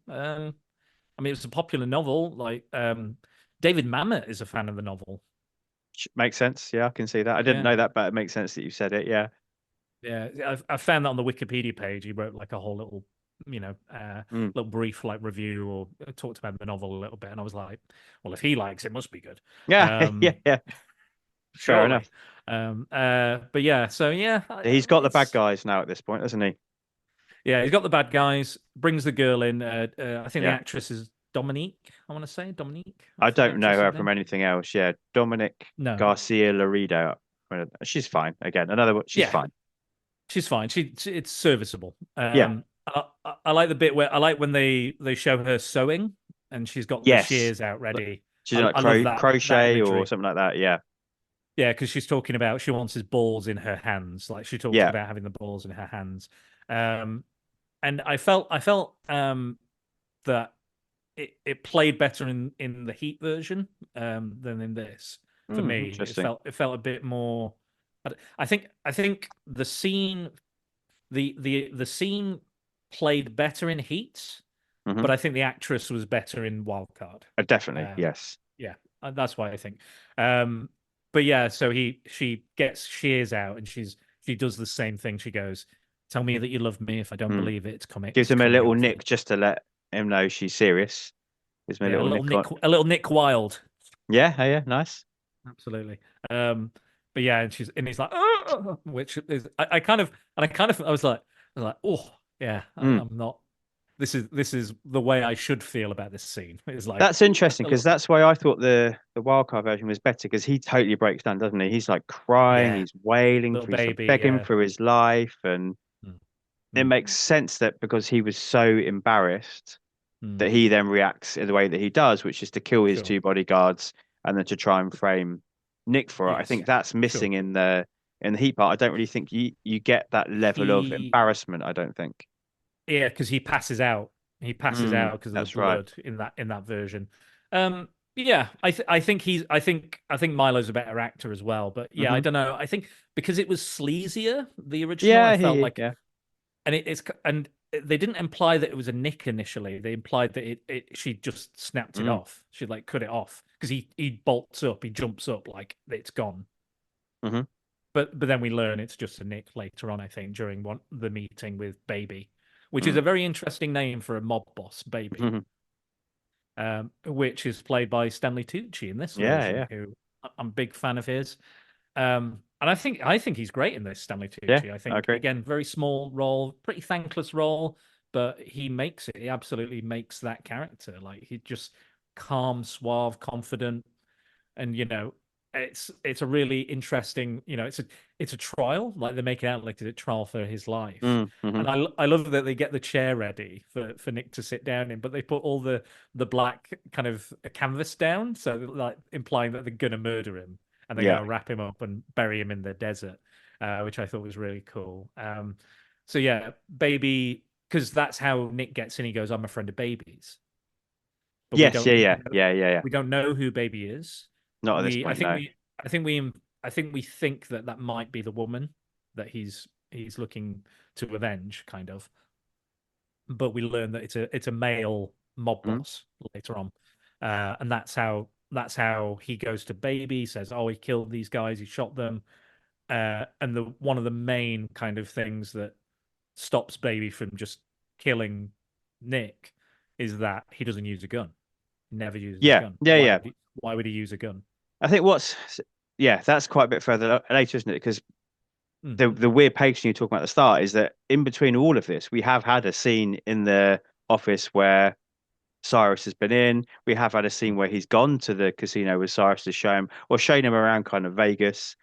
I mean, it was a popular novel. Like David Mamet is a fan of the novel. Makes sense. Yeah, I can see that. I didn't know that, but it makes sense that you said it. Yeah. Yeah, I found that on the Wikipedia page. He wrote like a whole little, little brief like review or talked about the novel a little bit, and I was like, well, if he likes it, must be good. Yeah, yeah. Fair enough. But yeah, so yeah, he's got the bad guys now at this point, hasn't he? Yeah, he's got the bad guys. Brings the girl in. I think the actress is Dominique. I want to say Dominique. I don't know her from anything else. Yeah, Dominic Garcia Laredo. She's fine. Again, she's fine. She's fine. It's serviceable. Yeah. I like the bit where I like when they show her sewing and she's got the shears out ready. She's like crochet or something like that. Yeah. Yeah, because she's talking about she wants his balls in her hands. Like she talks about having the balls in her hands. And I felt that it played better in the Heat version than in this. For me, it felt a bit more. I think the scene scene played better in Heat, but I think the actress was better in Wildcard. Definitely, yes. Yeah, that's why I think. But yeah, so she gets shears out and she does the same thing. She goes, "Tell me that you love me. If I don't believe it, it's coming." Gives him a little nick just to let him know she's serious. Gives him a little Nick Wilde. Yeah, nice. Absolutely. But yeah, and he's like, oh! Which is I was like, oh yeah, I'm not. This is the way I should feel about this scene. It's like that's interesting because that's why I thought the wildcard version was better because he totally breaks down, doesn't he? He's like crying, he's wailing, he's begging for his life, and it makes sense that because he was so embarrassed that he then reacts in the way that he does, which is to kill his two bodyguards and then to try and frame Nick for it. I think that's missing in the Heat part. I don't really think you get that level of embarrassment. I don't think. Yeah, because he passes out. He passes out because of the blood in that version. Yeah, I think Milo's a better actor as well. But yeah, I don't know. I think because it was sleazier, the original. I felt like, and they didn't imply that it was a nick initially. They implied that she just snapped it off. She like cut it off because he bolts up, he jumps up like it's gone. But then we learn it's just a nick later on. I think during the meeting with Baby. Which is a very interesting name for a mob boss, Baby, which is played by Stanley Tucci in this version, who I'm a big fan of his. And I think he's great in this, Stanley Tucci. I think, again, very small role, pretty thankless role, but he makes it. He absolutely makes that character. Like, he just calm, suave, confident, and, it's a really interesting, it's a trial. Like they're making out like it's a trial for his life. And I love that they get the chair ready for Nick to sit down in, but they put all the black kind of canvas down, so like implying that they're gonna murder him and they're gonna wrap him up and bury him in the desert, which I thought was really cool. So yeah, Baby, because that's how Nick gets in. He goes, "I'm a friend of Baby's." but we Yes, don't really know, yeah. we don't know who baby is. Not at this I point, think no. I think we think that that might be the woman that he's looking to avenge, kind of. But we learn that it's a male mob Mm. boss later on, and that's how he goes to baby. Says, "Oh, he killed these guys. He shot them." And the one of the main kind of things that stops baby from just killing Nick is that he doesn't use a gun. Never uses a Yeah, gun. yeah. Why would he use a gun? I think that's quite a bit further later, isn't it? Because Mm. the weird pacing you talk about at the start is that in between all of this, we have had a scene in the office where Cyrus has been in. We have had a scene where he's gone to the casino with Cyrus to show him or showing him around kind of Vegas.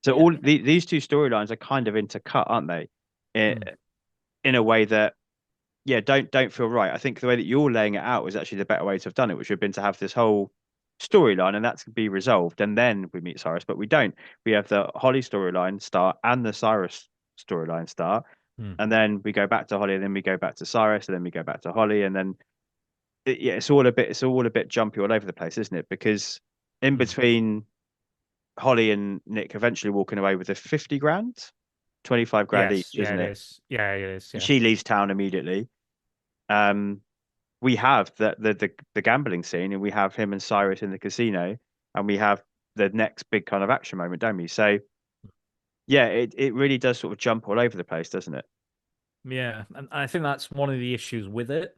So Yeah. these two storylines are kind of intercut, aren't they? In, Mm. in a way that, yeah, don't feel right. I think the way that you're laying it out is actually the better way to have done it, which would have been to have this whole storyline and that's to be resolved, and then we meet Cyrus. But we don't. We have the Holly storyline start and the Cyrus storyline start, Mm. and then we go back to Holly, and then we go back to Cyrus, and then we go back to Holly, and then it's all a bit jumpy all over the place, isn't it? Because in Mm. between Holly and Nick eventually walking away with the 50 grand, 25 grand each, Yes. Yeah. isn't It it? is. Yeah. It is. Yeah. She leaves town immediately. Um, we have the gambling scene, and we have him and Cyrus in the casino, and we have the next big kind of action moment, don't we? So yeah, it really does sort of jump all over the place, doesn't it? Yeah. And I think that's one of the issues with it.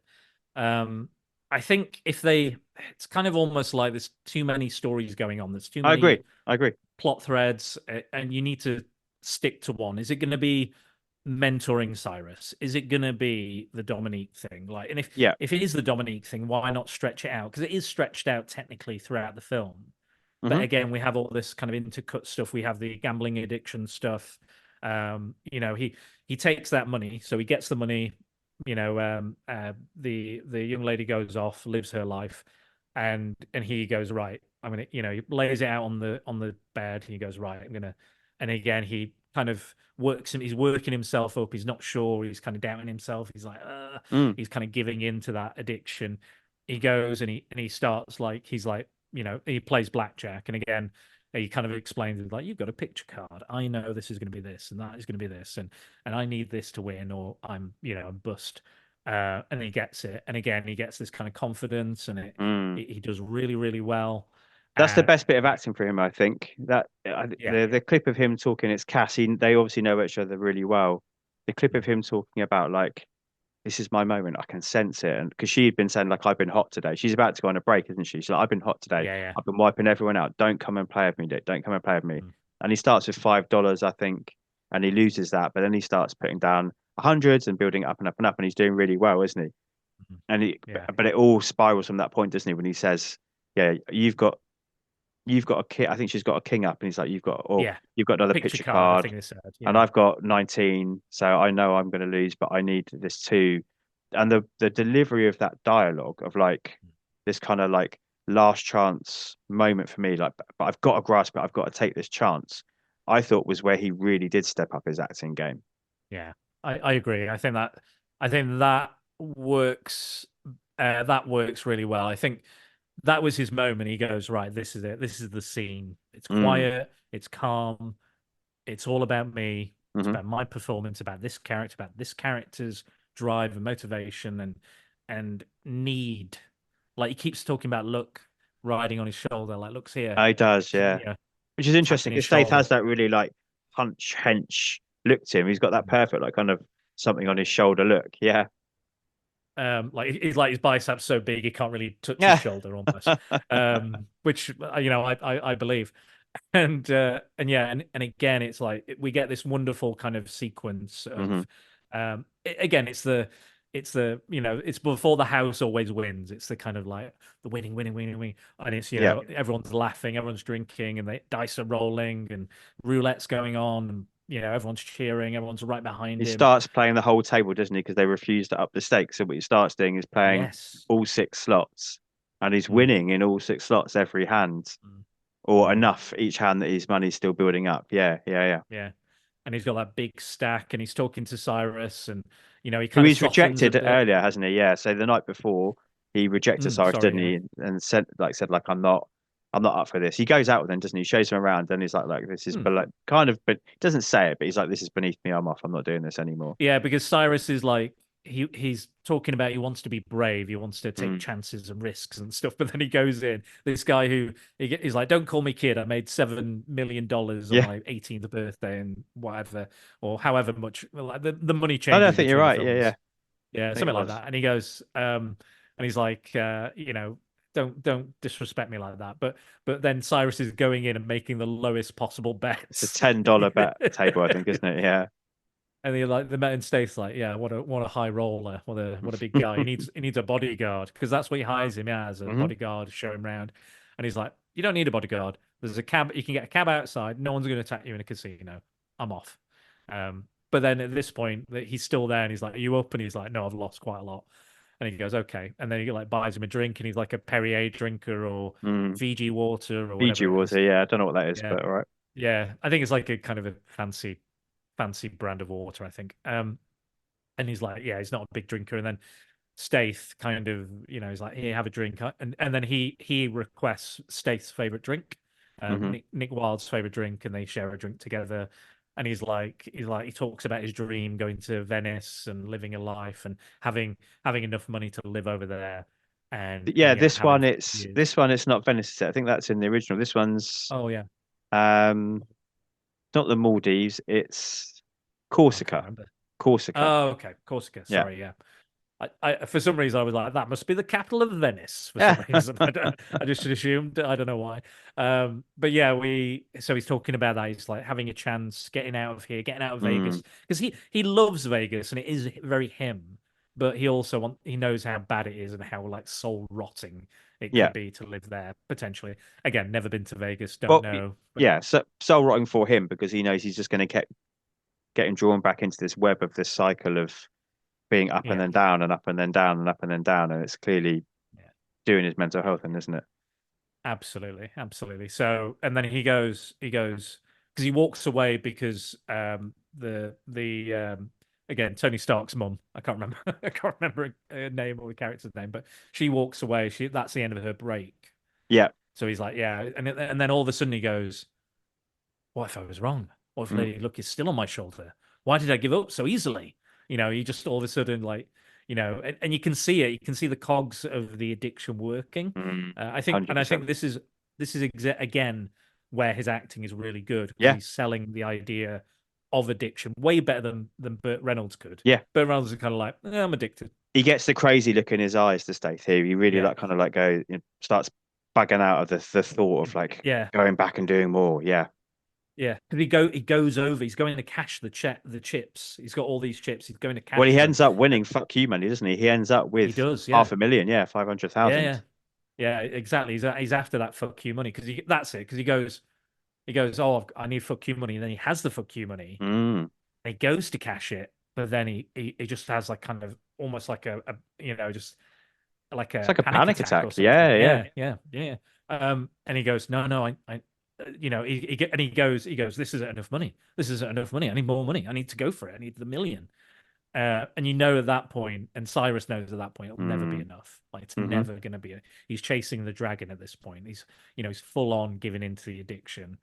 Um, I think it's kind of almost like there's too many stories going on. There's too I many agree. I agree. plot threads, and you need to stick to one. Is it going to be mentoring Cyrus? Is it going to be the Dominique thing? Like, and Yeah. if it is the Dominique thing, why not stretch it out? Because it is stretched out technically throughout the film. But Hmm. again, we have all this kind of intercut stuff. We have the gambling addiction stuff. He takes that money, so he gets the money. The young lady goes off, lives her life, and he goes, right, I'm gonna, he lays it out on the bed. He goes, right, I'm gonna, and again he kind of he's working himself up. He's not sure. He's kind of doubting himself. He's like, Mm. he's kind of giving in to that addiction. He goes and he starts like he's like, he plays blackjack, and again he kind of explains it like, you've got a picture card. I know this is going to be this, and that is going to be this, and I need this to win, or I'm bust. And he gets it, and again he gets this kind of confidence, and Mm. he does really, really well. That's the best bit of acting for him, I think. Yeah, The clip of him talking, it's Cass. They obviously know each other really well. The clip of him talking about like, this is my moment. I can sense it, and because she had been saying like, I've been hot today. She's about to go on a break, isn't she? She's like, I've been hot today. yeah. I've been wiping everyone out. Don't come and play with me, Dick. Don't come and play with me. Mm. And he starts with $5, I think, and he loses that, but then he starts putting down hundreds and building up and up and up, and he's doing really well, isn't he? And Yeah, but it all spirals from that point, doesn't he? When he says, "Yeah, you've got a king." I think she's got a king up, and he's like, yeah. you've got another Picture picture card, I card, think they said. and Yeah, I've got 19, so I know I'm going to lose, but I need this too. And the delivery of that dialogue of like this kind of like last chance moment for me, like, but I've got to grasp it. I've got to take this chance. I thought was where he really did step up his acting game. yeah. I agree. I think that works. That works really well. I think that was his moment. He goes, right, this is it. This is the scene. It's Mm. quiet. It's calm. It's all about me. It's Hmm. about my performance, about this character, about this character's drive and motivation and need. Like he keeps talking about Look riding on his shoulder. Like Look's here, He does, yeah. Which is interesting tapping his because Stath shoulder. has that really like hunch hench look to him. He's got that perfect like kind of something on his shoulder look. Yeah. Like he's like his biceps so big he can't really touch his Yeah. shoulder almost. Which I believe. And yeah, and again it's like we get this wonderful kind of sequence Hmm. of again it's the it's before the house always wins. It's the kind of like the winning, and it's Yeah. everyone's laughing, everyone's drinking, and the dice are rolling, and roulette's going on, and everyone's cheering, everyone's right behind He him. starts playing the whole table, doesn't he? Because they refuse to up the stakes. So what he starts doing is playing Yes. all six slots, and he's Mm, winning in all six slots every hand, mm, or mm. enough each hand that his money's still building up. Yeah, yeah, yeah. Yeah. And he's got that big stack, and he's talking to Cyrus, and he Who kind of he's softens a rejected bit. earlier, hasn't he? Yeah. So the night before, He rejected Cyrus, Sorry, didn't yeah. he? And said I'm not up for this. He goes out with him, doesn't he? Shows him around, and he's like this is but like kind of, but doesn't say it, but he's like, this is beneath me. I'm off. I'm not doing this anymore. Yeah, because Cyrus is like he's talking about he wants to be brave, he wants to take Mm. chances and risks and stuff, but then he goes in. This guy who he's like, don't call me kid. I made $7 million on Yeah, my 18th birthday and whatever, or however much. Like the money I don't changes think you're between the right. Yeah, yeah, films. Yeah, I think it something like was. that. And he goes, and he's like, don't disrespect me like that. But then Cyrus is going in and making the lowest possible It's a bets. $10 bet table, I think, isn't it? Yeah. And he like the Met and Stath's like, yeah, what a high roller, what a big guy. He needs a bodyguard because that's what he hires him as, a Hmm. bodyguard to show him around. And he's like, you don't need a bodyguard. There's a cab. You can get a cab outside. No one's going to attack you in a casino. I'm off. But then at this point, he's still there, and he's like, "Are you up?" And he's like, "No, I've lost quite a lot." And he goes, "Okay." And then he like buys him a drink, and he's like a Perrier drinker or Mm. Fiji water or Fiji whatever it is. water. Yeah, I don't know what that is, Yeah, but all right. yeah. I think it's like a kind of a fancy brand of water, I think. And he's like, yeah, he's not a big drinker. And then Stath kind of, he's like, here, have a drink. And then he requests Stath's favorite drink, Hmm. Nick Wilde's favorite drink, and they share a drink together. And he talks about his dream going to Venice and living a life and having enough money to live over there. And Yeah, yeah, this having one it's years. this one it's not Venice. Is it? I think that's in the original. This one's Oh yeah, um not the Maldives. It's oh, I can't Corsica. remember. Corsica. Oh, okay, Corsica. Yeah. Sorry, yeah. I for some reason I was like, that must be the capital of Venice for some Yeah. reason. I just assumed. I don't know why. But yeah, so he's talking about that. He's like having a chance, getting out of here, getting out of Mm. Vegas, because he loves Vegas and it is very him. But he knows how bad it is and how like soul rotting it Yeah. could be to live there potentially. Again, never been to Vegas, don't Well, know. But yeah. So soul rotting for him because he knows he's just going to get him drawn back into this web of this cycle of being up and yeah, then down and up and then down and up and then down, and it's clearly yeah. doing his mental health, and isn't it? Absolutely, absolutely. So, and then because he walks away because again Tony Stark's mum, I can't remember, I can't remember her name or the character's name, but she walks away. That's the end of her break. Yeah. So he's like, yeah, and then all of a sudden he goes, "What if I was wrong? What if Mm. Lady Luck is still on my shoulder? Why did I give up so easily?" He just all of a sudden like, and you can see it. You can see the cogs of the addiction working. Mm. I think, and I 100%. think this is again where his acting is really good because Yeah. he's selling the idea of addiction way better than Burt Reynolds could. Yeah. Burt Reynolds is kind of like, I'm addicted. He gets the crazy look in his eyes to stay here. He really Yeah, like kind of like starts bugging out of the thought of like yeah, going back and doing more. Yeah. yeah. Because he goes over. He's going to cash the chips. He's got all these chips. He's going to Well, cash he them. ends up winning fuck you money, doesn't he? He ends up He with does, yeah. 500,000. Yeah, five hundred Yeah, thousand. yeah, yeah, exactly. He's after that fuck you money because that's it. Because he goes, oh, I need fuck you money, and then he has the fuck you money, Mm. and he goes to cash it, but then he just has like kind of almost like just like It's a like a panic panic attack or attack. something. Yeah, yeah. Yeah, yeah, yeah. And he goes, no, and he goes, this isn't enough money. This isn't enough money. I need more money. I need to go for it. I need the million. And at that point, and Cyrus knows at that point, it'll never be Mm. enough. Like it's Hmm. never going to be. He's chasing the dragon at this point. He's full on giving into the addiction,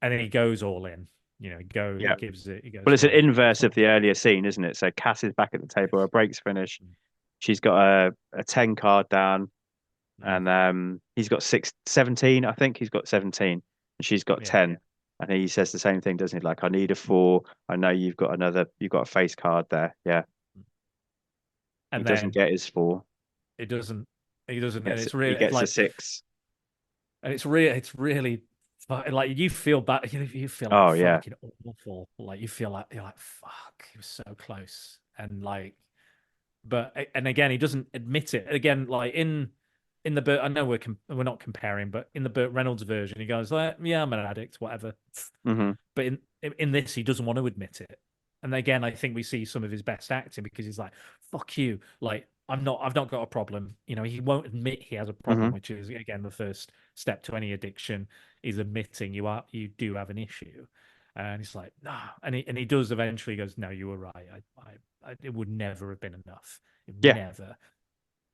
and then he goes all in. He Yeah. gives it. He goes, Well, it's an right. inverse of the earlier scene, isn't it? So Cass is back at the table, her break's finished. Mm, She's got a 10 card down, mm. and he's got 17, I think. He's got 17, and she's got Yeah, 10. yeah. And he says the same thing, doesn't he? Like, I need a 4. I know you've got a face card there. Yeah. He And doesn't then get his 4. it doesn't. He doesn't, and Gets it's he really gets a like, 6. and it's really, like you feel bad. You feel like Oh yeah. fucking awful. Like you feel like you're like fuck. He was so close, and like. But and again, he doesn't admit it. Again, like in the Burt, I know we're not comparing, but in the Burt Reynolds version, he goes like, "Yeah, I'm an addict, whatever." Hmm. But in this, he doesn't want to admit it. And again, I think we see some of his best acting because he's like, "Fuck you!" Like I've not got a problem. He won't admit he has a problem, Hmm. which is again the first step to any addiction is admitting you do have an issue. And he's like, nah, and he does eventually goes, no, you were right. It would never have been enough. Yeah. Never.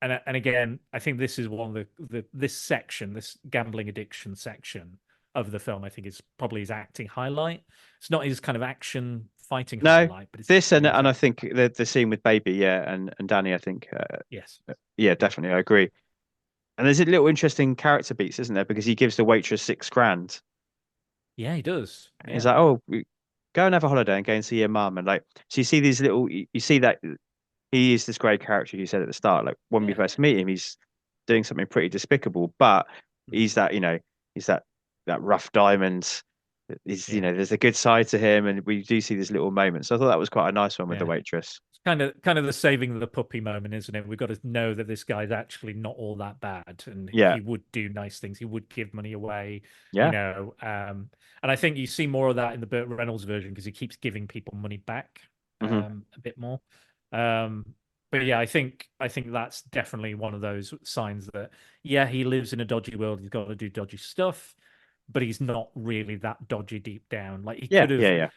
and again, I think this is one of this section, this gambling addiction section of the film, I think is probably his acting highlight. It's not his kind of action fighting No, highlight, but it's this and his I think the scene with Baby, yeah, and Danny, I think, yes, yeah, definitely, I agree. And there's a little interesting character beats, isn't there? Because he gives the waitress $6,000. yeah, he does. He's Yeah, like, "Oh, go and have a holiday and go and see your mum." And like, so you see these little, you see that he is this great character you said at the start. Like when we yeah. first meet him, he's doing something pretty despicable, but Mm. he's that, he's that rough diamond. He's, Yeah. there's a good side to him, and we do see these little moments. So I thought that was quite a nice one with the Yeah. waitress. It's kind of the saving the puppy moment, isn't it? We've got to know that this guy's actually not all that bad, and Yeah, he would do nice things. He would give money away, yeah, and I think you see more of that in the Burt Reynolds version because he keeps giving people money back, hmm a bit more. But yeah, I think that's definitely one of those signs that yeah, he lives in a dodgy world. He's got to do dodgy stuff, but he's not really that dodgy deep down. Like yeah, yeah, yeah.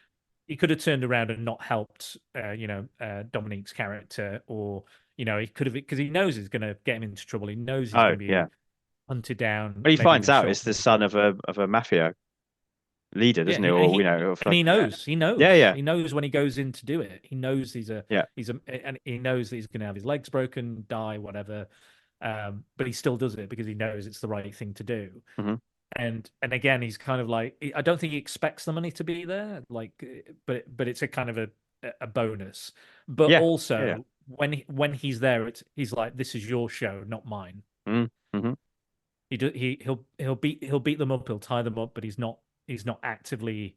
he could have turned around and not helped, Dominique's character, or he could have, because he knows it's going to get him into trouble. He knows he's Oh, going to be yeah. hunted down. But he Maybe finds even out show it's up in the the son trial. of a mafia leader, Yeah, doesn't he? Or of and like, he knows. He yeah, knows. yeah, He knows when he goes in to do it. He knows yeah, and he knows that he's going to have his legs broken, die, whatever. But he still does it because he knows it's the right thing to do. hmm And again, he's kind of like, I don't think he expects the money to be there, like, but it's a kind of a bonus. But yeah, yeah, yeah. also when he's there, he's like, this is your show, not mine. Mm-hmm. He'll beat them up, he'll tie them up, but he's not actively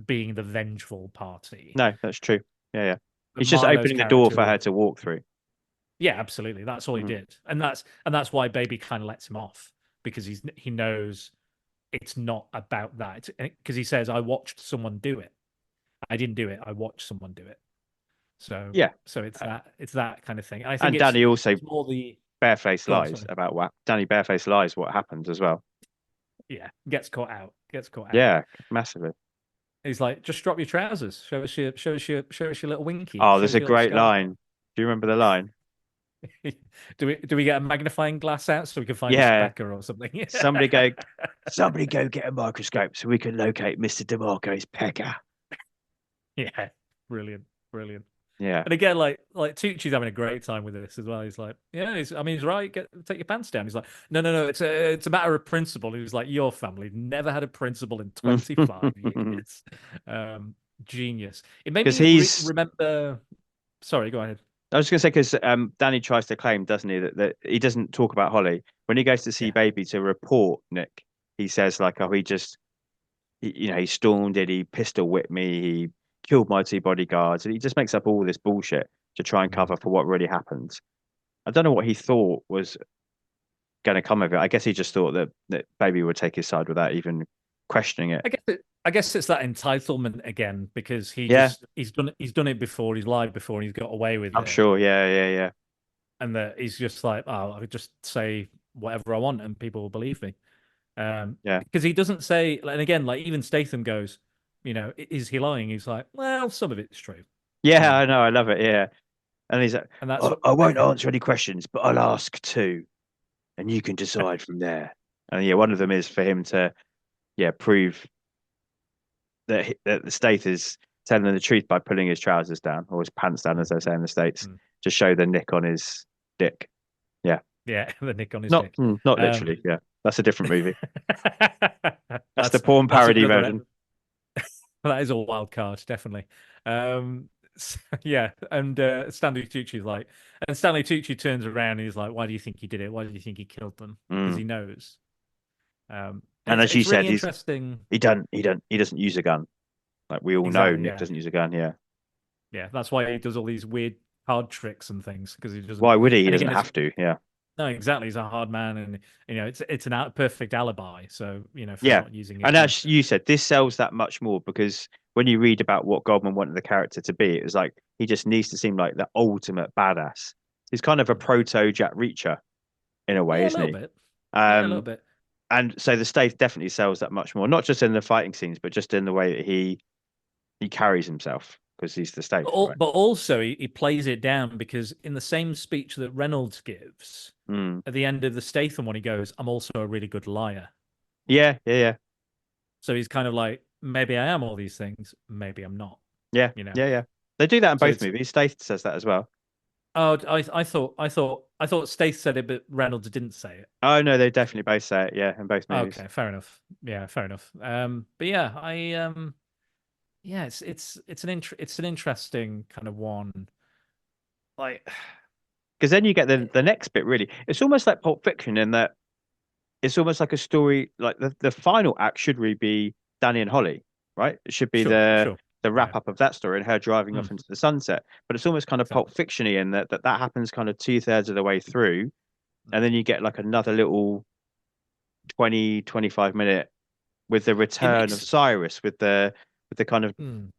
being the vengeful party. No, that's true. Yeah, yeah. But He's just Marlowe's opening the door for character, her to walk through. yeah, absolutely, that's all he Mhm. did, and that's why Baby kind of lets him off because he knows it's not about that, because he says, I watched someone do it. I didn't do it. I watched someone do it. So Yeah. it's that kind of thing. And I think And Danny also it's more the barefaced go on, lies sorry. about what Danny barefaced lies what happens as well. Yeah, gets caught out. Yeah, massively. He's like, just drop your trousers. Show us your little winky. Oh, Show there's us a your little great scar. line. Do you remember the line? Do we get a magnifying glass out so we can find a Yeah. specker or something? Somebody go get a microscope so we can locate Mr. DeMarco's pecker. Yeah, brilliant. Yeah. And again, like Tucci's having a great time with this as well. He's like, yeah, he's right. Take your pants down. He's like, no, it's a matter of principle. He was like, your family never had a principle in 25 years. Genius. It made 'Cause me he's- remember. Sorry, go ahead. I was going to say, because Danny tries to claim, doesn't he, that he doesn't talk about Holly. When he goes to see Yeah. Baby to report Nick, he says, like, oh, he stormed it, he pistol whipped me, he killed my two bodyguards. And he just makes up all this bullshit to try and cover for what really happened. I don't know what he thought was going to come of it. I guess he just thought that Baby would take his side without even questioning it. I guess it's that entitlement again, because Yeah. he's done it before, he's lied before, and he's got away with I'm it. sure. Yeah. And that he's just like, oh, I could just say whatever I want and people will believe me. Yeah. Because he doesn't say, and again, like even Statham goes, is he lying? He's like, well, some of it's true. Yeah, I know. I love it. Yeah. And he's like, And that's I won't answer any questions, but I'll ask two, and you can decide from there. And yeah, one of them is for him to, prove that the Stath is telling the truth by pulling his trousers down or his pants down, as they say in the States, to show the nick on his dick. Yeah, the nick on his not dick. not literally. Yeah, that's a different movie. That's the porn that's parody another- version. That is a wild card, definitely. Yeah, and Stanley Tucci turns around and he's like, "Why do you think he did it? Why do you think he killed them? Because he knows." And as you it's said, really interesting. he doesn't use a gun. Like we all know, Nick doesn't use a gun. Yeah, yeah, that's why he does all these weird card tricks and things, because he doesn't. Why would he? He and doesn't again, have to. Yeah. No, exactly. He's a hard man, and it's an perfect alibi. So for Yeah. not using it. And as you said, this sells that much more because when you read about what Goldman wanted the character to be, it was like he just needs to seem like the ultimate badass. He's kind of a proto Jack Reacher in a way, isn't he? A little bit. And so the Stath definitely sells that much more, not just in the fighting scenes, but just in the way that he carries himself. because he's the Stath, right? But also he plays it down because in the same speech that Reynolds gives at the end of the Statham one, he goes, "I'm also a really good liar." Yeah, yeah, yeah. So he's kind of like, maybe I am all these things, maybe I'm not. Yeah, You know. yeah, yeah. They do that in So both it's movies. Stath says that as well. oh, I thought Stath said it, but Reynolds didn't say it. Oh no, they definitely both say it. Yeah, in both movies. Okay, fair enough. Yeah, fair enough. But yeah, yeah, it's an interesting kind of one. Like, Because then you get the next bit. Really, it's almost like Pulp Fiction in that it's almost like a story. Like the final act should really be Danny and Holly, right? It should be sure, the yeah, wrap up of that story and her driving off mm, into the sunset. But it's almost kind of Pulp exactly. Fiction-y in that happens kind of 2/3 of the way through, Mm. and then you get like another little 20-25 minute with the It return of makes Cyrus with the kind of mm,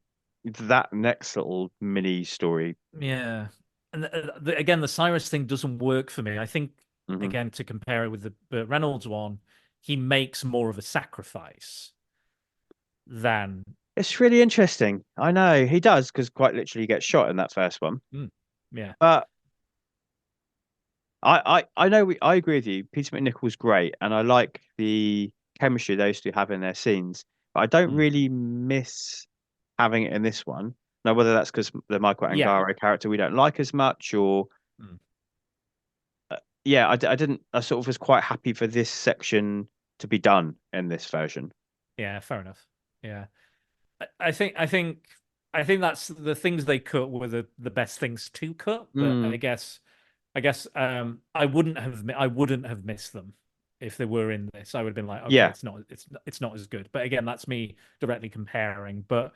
that next little mini story. yeah, and again, the Cyrus thing doesn't work for me. I think Hmm. again to compare it with the Burt Reynolds one, he makes more of a sacrifice than It's really interesting. I know he does because quite literally he gets shot in that first one. mm, yeah, But I know I agree with you. Peter McNichol's great, and I like the chemistry those two have in their scenes. But I don't mm, really miss having it in this one. Now, whether that's because the Michael yeah. Angara character we don't like as much, or Mm. yeah, I didn't. I sort of was quite happy for this section to be done in this version. Yeah, fair enough. Yeah. I think that's the things they cut were the best things to cut, but Mm, I wouldn't have missed them if they were in this. I would have been like, okay, yeah. it's not as good. But again, that's me directly comparing. But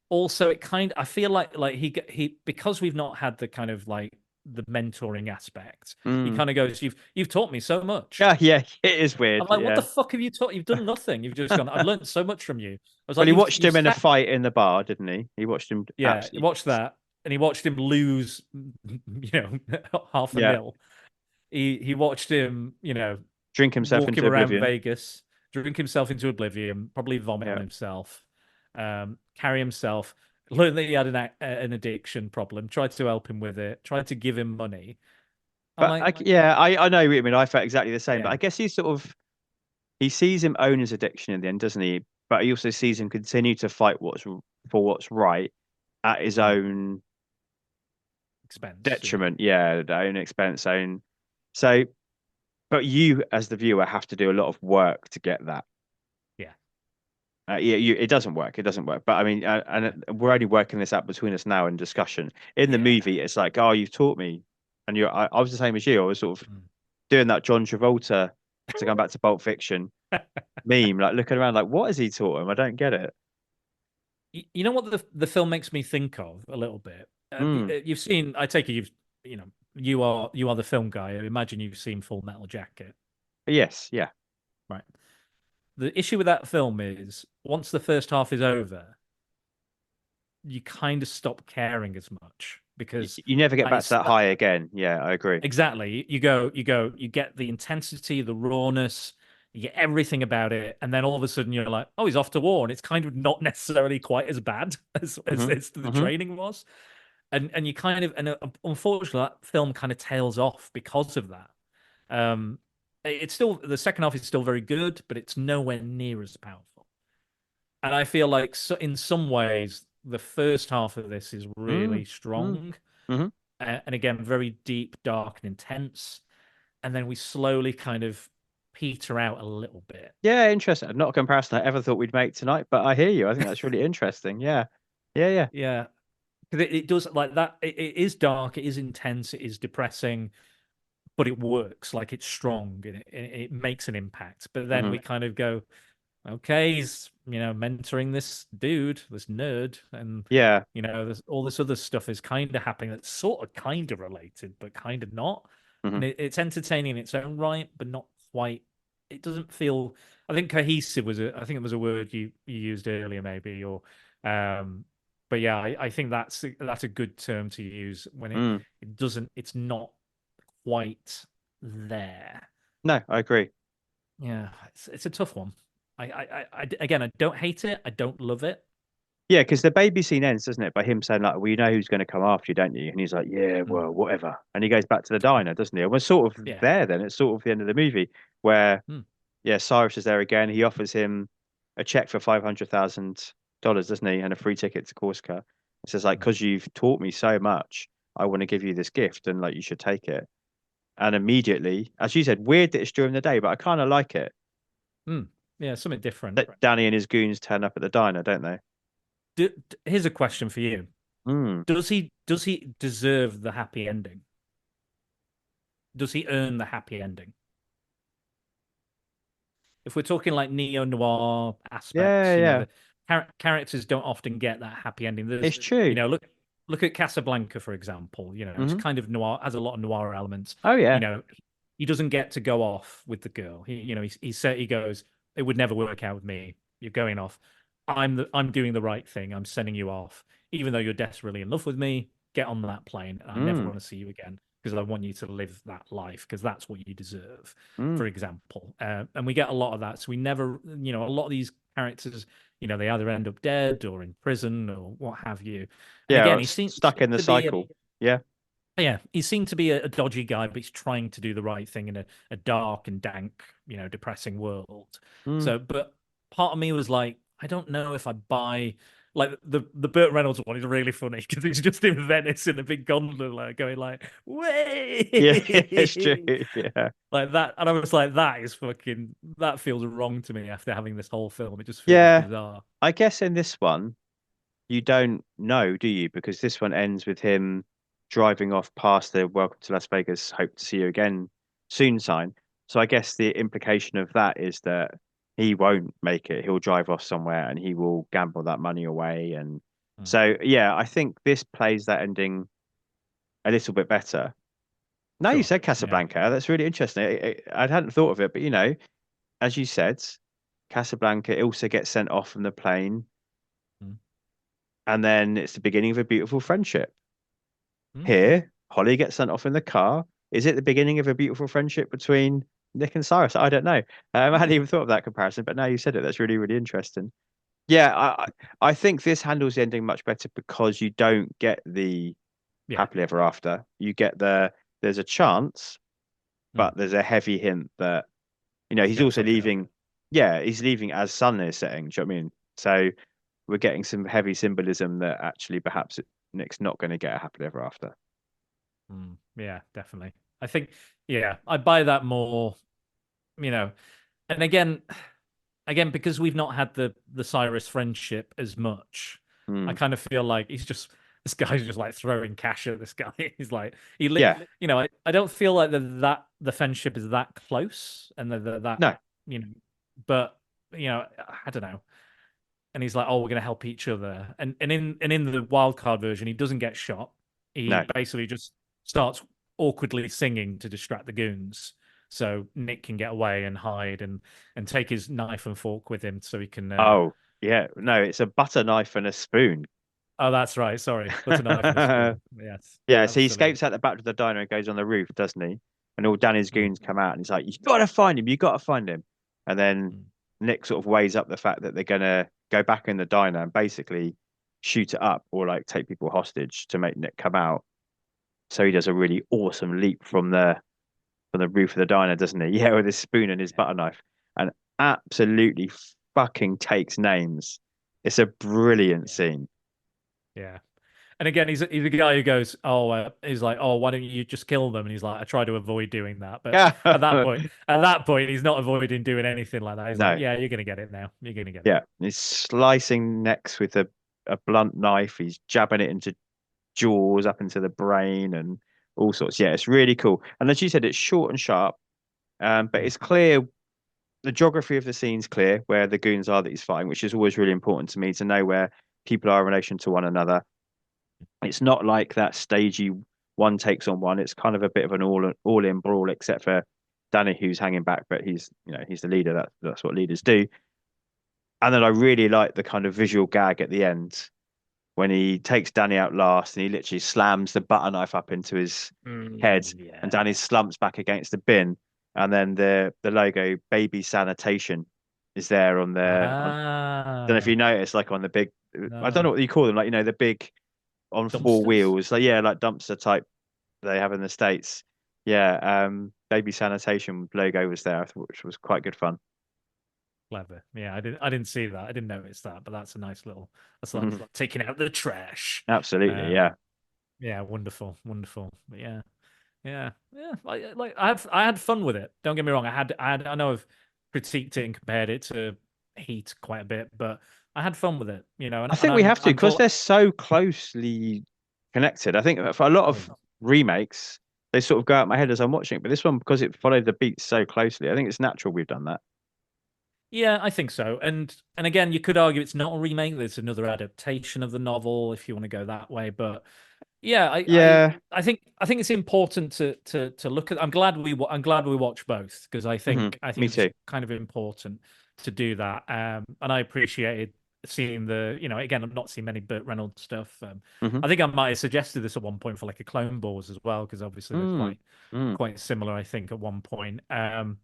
also, I feel like he because we've not had the kind of like the mentoring aspect. He Mm. kind of goes, "You've taught me so much." Yeah, yeah, it is I'm weird. like, "What the Yeah. fuck have you taught? You've done nothing. You've just gone. I've learned so much from you." I was Well, like, he watched "You've him in a sat fight in the bar, didn't he? He watched him Yeah, he absolutely. watched that, and he watched him lose, half a Yeah, mil. He watched him, drink himself walk him into around oblivion. Vegas, drink himself into oblivion, probably vomit on Yeah. himself, carry himself, learn that he had an addiction problem, tried to help him with it, tried to give him money. I'm But like, yeah, I know what you mean. I felt exactly the same. But yeah, I guess he sees him own his addiction in the end, doesn't he? But he also sees him continue to fight for what's right at his mm, own expense, yeah, detriment. Yeah, the own expense, own. So, but you as the viewer have to do a lot of work to get that. yeah, Yeah, it doesn't work. It doesn't work. But I mean, and we're only working this out between us now in discussion. In the yeah. movie, it's like, oh, you've taught me, and I was the same as you. I was sort of Mm. doing that John Travolta to come back to Pulp Fiction meme, like looking around, like, what has he taught him? I don't get it. You know what the film makes me think of a little bit. Mm, You've seen. I take it you are the film guy. I imagine you've seen Full Metal Jacket, yes, yeah. right? The issue with that film is once the first half is over, you kind of stop caring as much because You never get back to it's that high again. Yeah, I agree. exactly you get the intensity, the rawness, you get everything about it, and then all of a sudden you're like, oh, he's off to war, and it's kind of not necessarily quite as bad Hmm. as the Hmm. training was. And you kind of unfortunately that film kind of tails off because of that. Um, it's still the second half is still very good, but it's nowhere near as powerful. And I feel like in some ways the first half of this is Mm, really mm, strong, hmm. and again very deep, dark, and intense. And then we slowly kind of peter out a little bit. Yeah, interesting. Not a comparison I ever thought we'd make tonight, but I hear you. I think that's really interesting. Yeah, yeah, yeah. Yeah, because it does like that. It is dark, it is intense, it is depressing, but it works. Like it's strong and it makes an impact. But then Hmm. we kind of go, okay, he's mentoring this dude, this nerd, and Yeah. there's all this other stuff is kind of happening that's sort of kind of related, but kind of not. Hmm. And it's entertaining in its own right, but not quite. It doesn't feel. I think cohesive I think it was a word you used earlier, maybe, or um. But yeah, I think that's a good term to use when Mm. it doesn't. It's not quite there. No, I agree. Yeah, it's a tough one. Again, I don't hate it. I don't love it. Yeah, because the baby scene ends, doesn't it? By him saying like, "Well, you know who's going to come after you, don't you?" And he's like, "Yeah, Mm. well, whatever." And he goes back to the diner, doesn't he? And we're sort of Yeah. there then. It's sort of the end of the movie where, Mm. yeah, Cyrus is there again. He offers him a check for $500,000, doesn't he? And a free ticket to Corsica. It says like, Mm. "Because you've taught me so much, I want to give you this gift, and like, you should take it." And immediately, as you said, weird that it's during the day, but I kind of like it Mm. Yeah, something different. that Danny and his goons turn up at the diner, don't they? Here's a question for you. Mm. Does he deserve the happy ending? Does he earn the happy ending? If we're talking like neo-noir aspects, Yeah, yeah, the characters don't often get that happy ending. it's true. Look at Casablanca, for example. It's Hmm. kind of noir, has a lot of noir elements. Oh You yeah. know, he doesn't get to go off with the girl. He said, he goes, "It would never work out with me. You're going off. I'm doing the right thing. I'm sending you off, even though you're desperately in love with me. Get on that plane. I never Mm, want to see you again because I want you to live that life because that's what you deserve." mm. For example, and we get a lot of that. So we never, a lot of these characters, they either end up dead or in prison or what have you. And Yeah, again, or he seems stuck in the to be cycle. Yeah. yeah, he seemed to be a dodgy guy, but he's trying to do the right thing in a dark and dank, depressing world. Mm. So, but part of me was like, I don't know if I buy like the Burt Reynolds one is really funny because he's just in Venice in a big gondola going like, way Yeah, it's true. Yeah. like that, and I was like, that feels wrong to me after having this whole film. It just feels Yeah. bizarre. I guess in this one, you don't know, do you? Because this one ends with him driving off past the "Welcome to Las Vegas, hope to see you again soon" sign. So I guess the implication of that is that he won't make it. He'll drive off somewhere and he will gamble that money away. And Mm. so, yeah, I think this plays that ending a little bit better. Now you Sure, said yeah. Casablanca, that's really interesting. I hadn't thought of it, but as you said, Casablanca also gets sent off from the plane, Mm. and then it's the beginning of a beautiful friendship. Mm. Here, Holly gets sent off in the car. Is it the beginning of a beautiful friendship between Nick and Cyrus? I don't know. I hadn't even thought of that comparison, but now you said it, that's really, really interesting. Yeah, I think this handles the ending much better because you don't get the Yeah. happily ever after. You get there's a chance, Mm. but there's a heavy hint that He's he's gonna also fuck it up. leaving. Yeah, he's leaving as sun is setting. Do you know what I mean? So we're getting some heavy symbolism that actually perhaps Nick's not going to get a happily ever after. Yeah, definitely. I think, yeah, I buy that more, you know. And again, because we've not had the Cyrus friendship as much, I Mm. kind of feel like this guy's just like throwing cash at this guy. He's like, Yeah, I don't feel like the friendship is that close and that, no, you know, but I don't know. And he's like, "Oh, we're gonna help each other." And in the wild card version, he doesn't get shot. no. He basically just starts awkwardly singing to distract the goons, so Nick can get away and hide and take his knife and fork with him, so he can. Oh, yeah, no. It's a butter knife and a spoon. Oh, that's right. Sorry, butter knife and a spoon. Yes, Yeah, so he absolutely. escapes out the back of the diner and goes on the roof, doesn't he? And all Danny's Mm, goons come out and he's like, "You got to find him. You got to find him." And then mm, Nick sort of weighs up the fact that they're gonna go back in the diner and basically shoot it up or like take people hostage to make Nick come out. So he does a really awesome leap from the roof of the diner, doesn't he? Yeah, with his spoon and his yeah, butter knife, and absolutely fucking takes names. It's a brilliant yeah, scene. yeah. And again, he's a guy who goes, "Oh, he's like, oh, why don't you just kill them?" And he's like, "I try to avoid doing that." But Yeah, at that point, he's not avoiding doing anything like that. He's like, no, "Yeah, you're gonna get it now. You're gonna get it." yeah, he's slicing necks with a blunt knife. He's jabbing it into jaws, up into the brain, and all sorts. Yeah, it's really cool. And as you said, it's short and sharp, but Mm, it's clear. The geography of the scene's clear where the goons are that he's fighting, which is always really important to me to know where people are in relation to one another. It's not like that stagey one takes on one. It's kind of a bit of an all in brawl, except for Danny who's hanging back, but he's the leader. That's what leaders do. And then I really like the kind of visual gag at the end when he takes Danny out last and he literally slams the butter knife up into his head and yeah, Danny slumps back against the bin and then the logo baby sanitation is there on the. Don't know if you Ah, noticed, like on the big. I don't know no. what you call them, like the big on four Dumpsters? wheels, like like dumpster type they have in the States. Yeah, baby sanitation logo was there, which was quite good fun. Clever. Yeah, I didn't see that. I didn't notice that, but that's like Mhm. taking out the trash. Absolutely, Um, yeah. yeah, wonderful, wonderful. But yeah, yeah. Like I had fun with it. Don't get me wrong. I know I've critiqued it and compared it to Heat quite a bit, but I had fun with it, I and think we have to I'm because glad. they're so closely connected. I think for a lot of remakes, they sort of go out my head as I'm watching it, but this one, because it followed the beats so closely, I think it's natural we've done that. Yeah, I think so. And again, you could argue it's not a remake. There's another adaptation of the novel if you want to go that way. But yeah, Yeah. I think it's important to look at. I'm glad we watched both because I Me think it's too. kind of important to do that. And I appreciated seeing again, I've not seen many Burt Reynolds stuff. hmm I think I might have suggested this at one point for like a Clone Wars as well because obviously they're Mm. Mm. quite similar. I think at one point.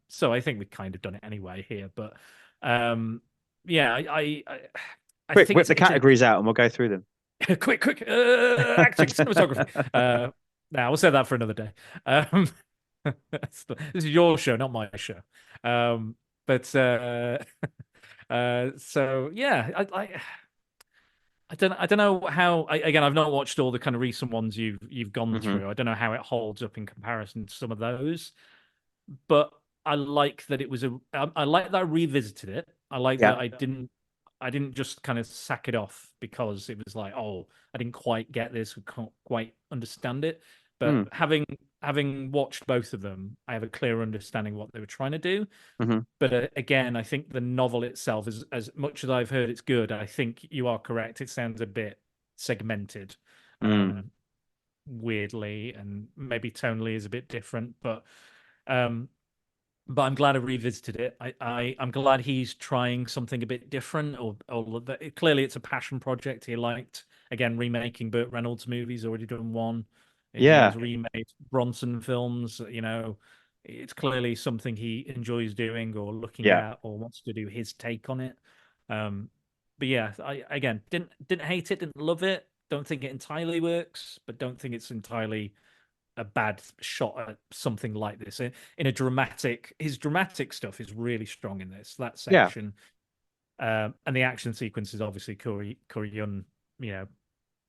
So I think we've kind of done it anyway here, but um, yeah, I Quick, think whip the it's a categories out and we'll go through them. quick acting cinematography. Now we'll save that for another day. Um, this is your show, not my show. But so yeah, I don't know how. Again, I've not watched all the kind of recent ones you've gone hmm through. I don't know how it holds up in comparison to some of those, but I like that it was I like that I revisited it. I like Yeah. that I didn't just kind of sack it off because it was like, oh, I didn't quite get this, we can't quite understand it. But Mm. having watched both of them, I have a clear understanding what they were trying to do. hmm But again, I think the novel itself is as much as I've heard it's good. I think you are correct. It sounds a bit segmented, Mm. um, weirdly, and maybe tonally is a bit different. Um, but I'm glad I revisited it. I'm glad he's trying something a bit different. Clearly, it's a passion project. He liked again remaking Burt Reynolds movies. Already done one. He Yeah. has remade Bronson films. It's clearly something he enjoys doing or looking Yeah. at or wants to do his take on it. Um, but yeah, I again didn't hate it, didn't love it. Don't think it entirely works, but don't think it's entirely a bad shot at something like this in a dramatic. His dramatic stuff is really strong in that Yeah. section, and the action sequences obviously Korean, you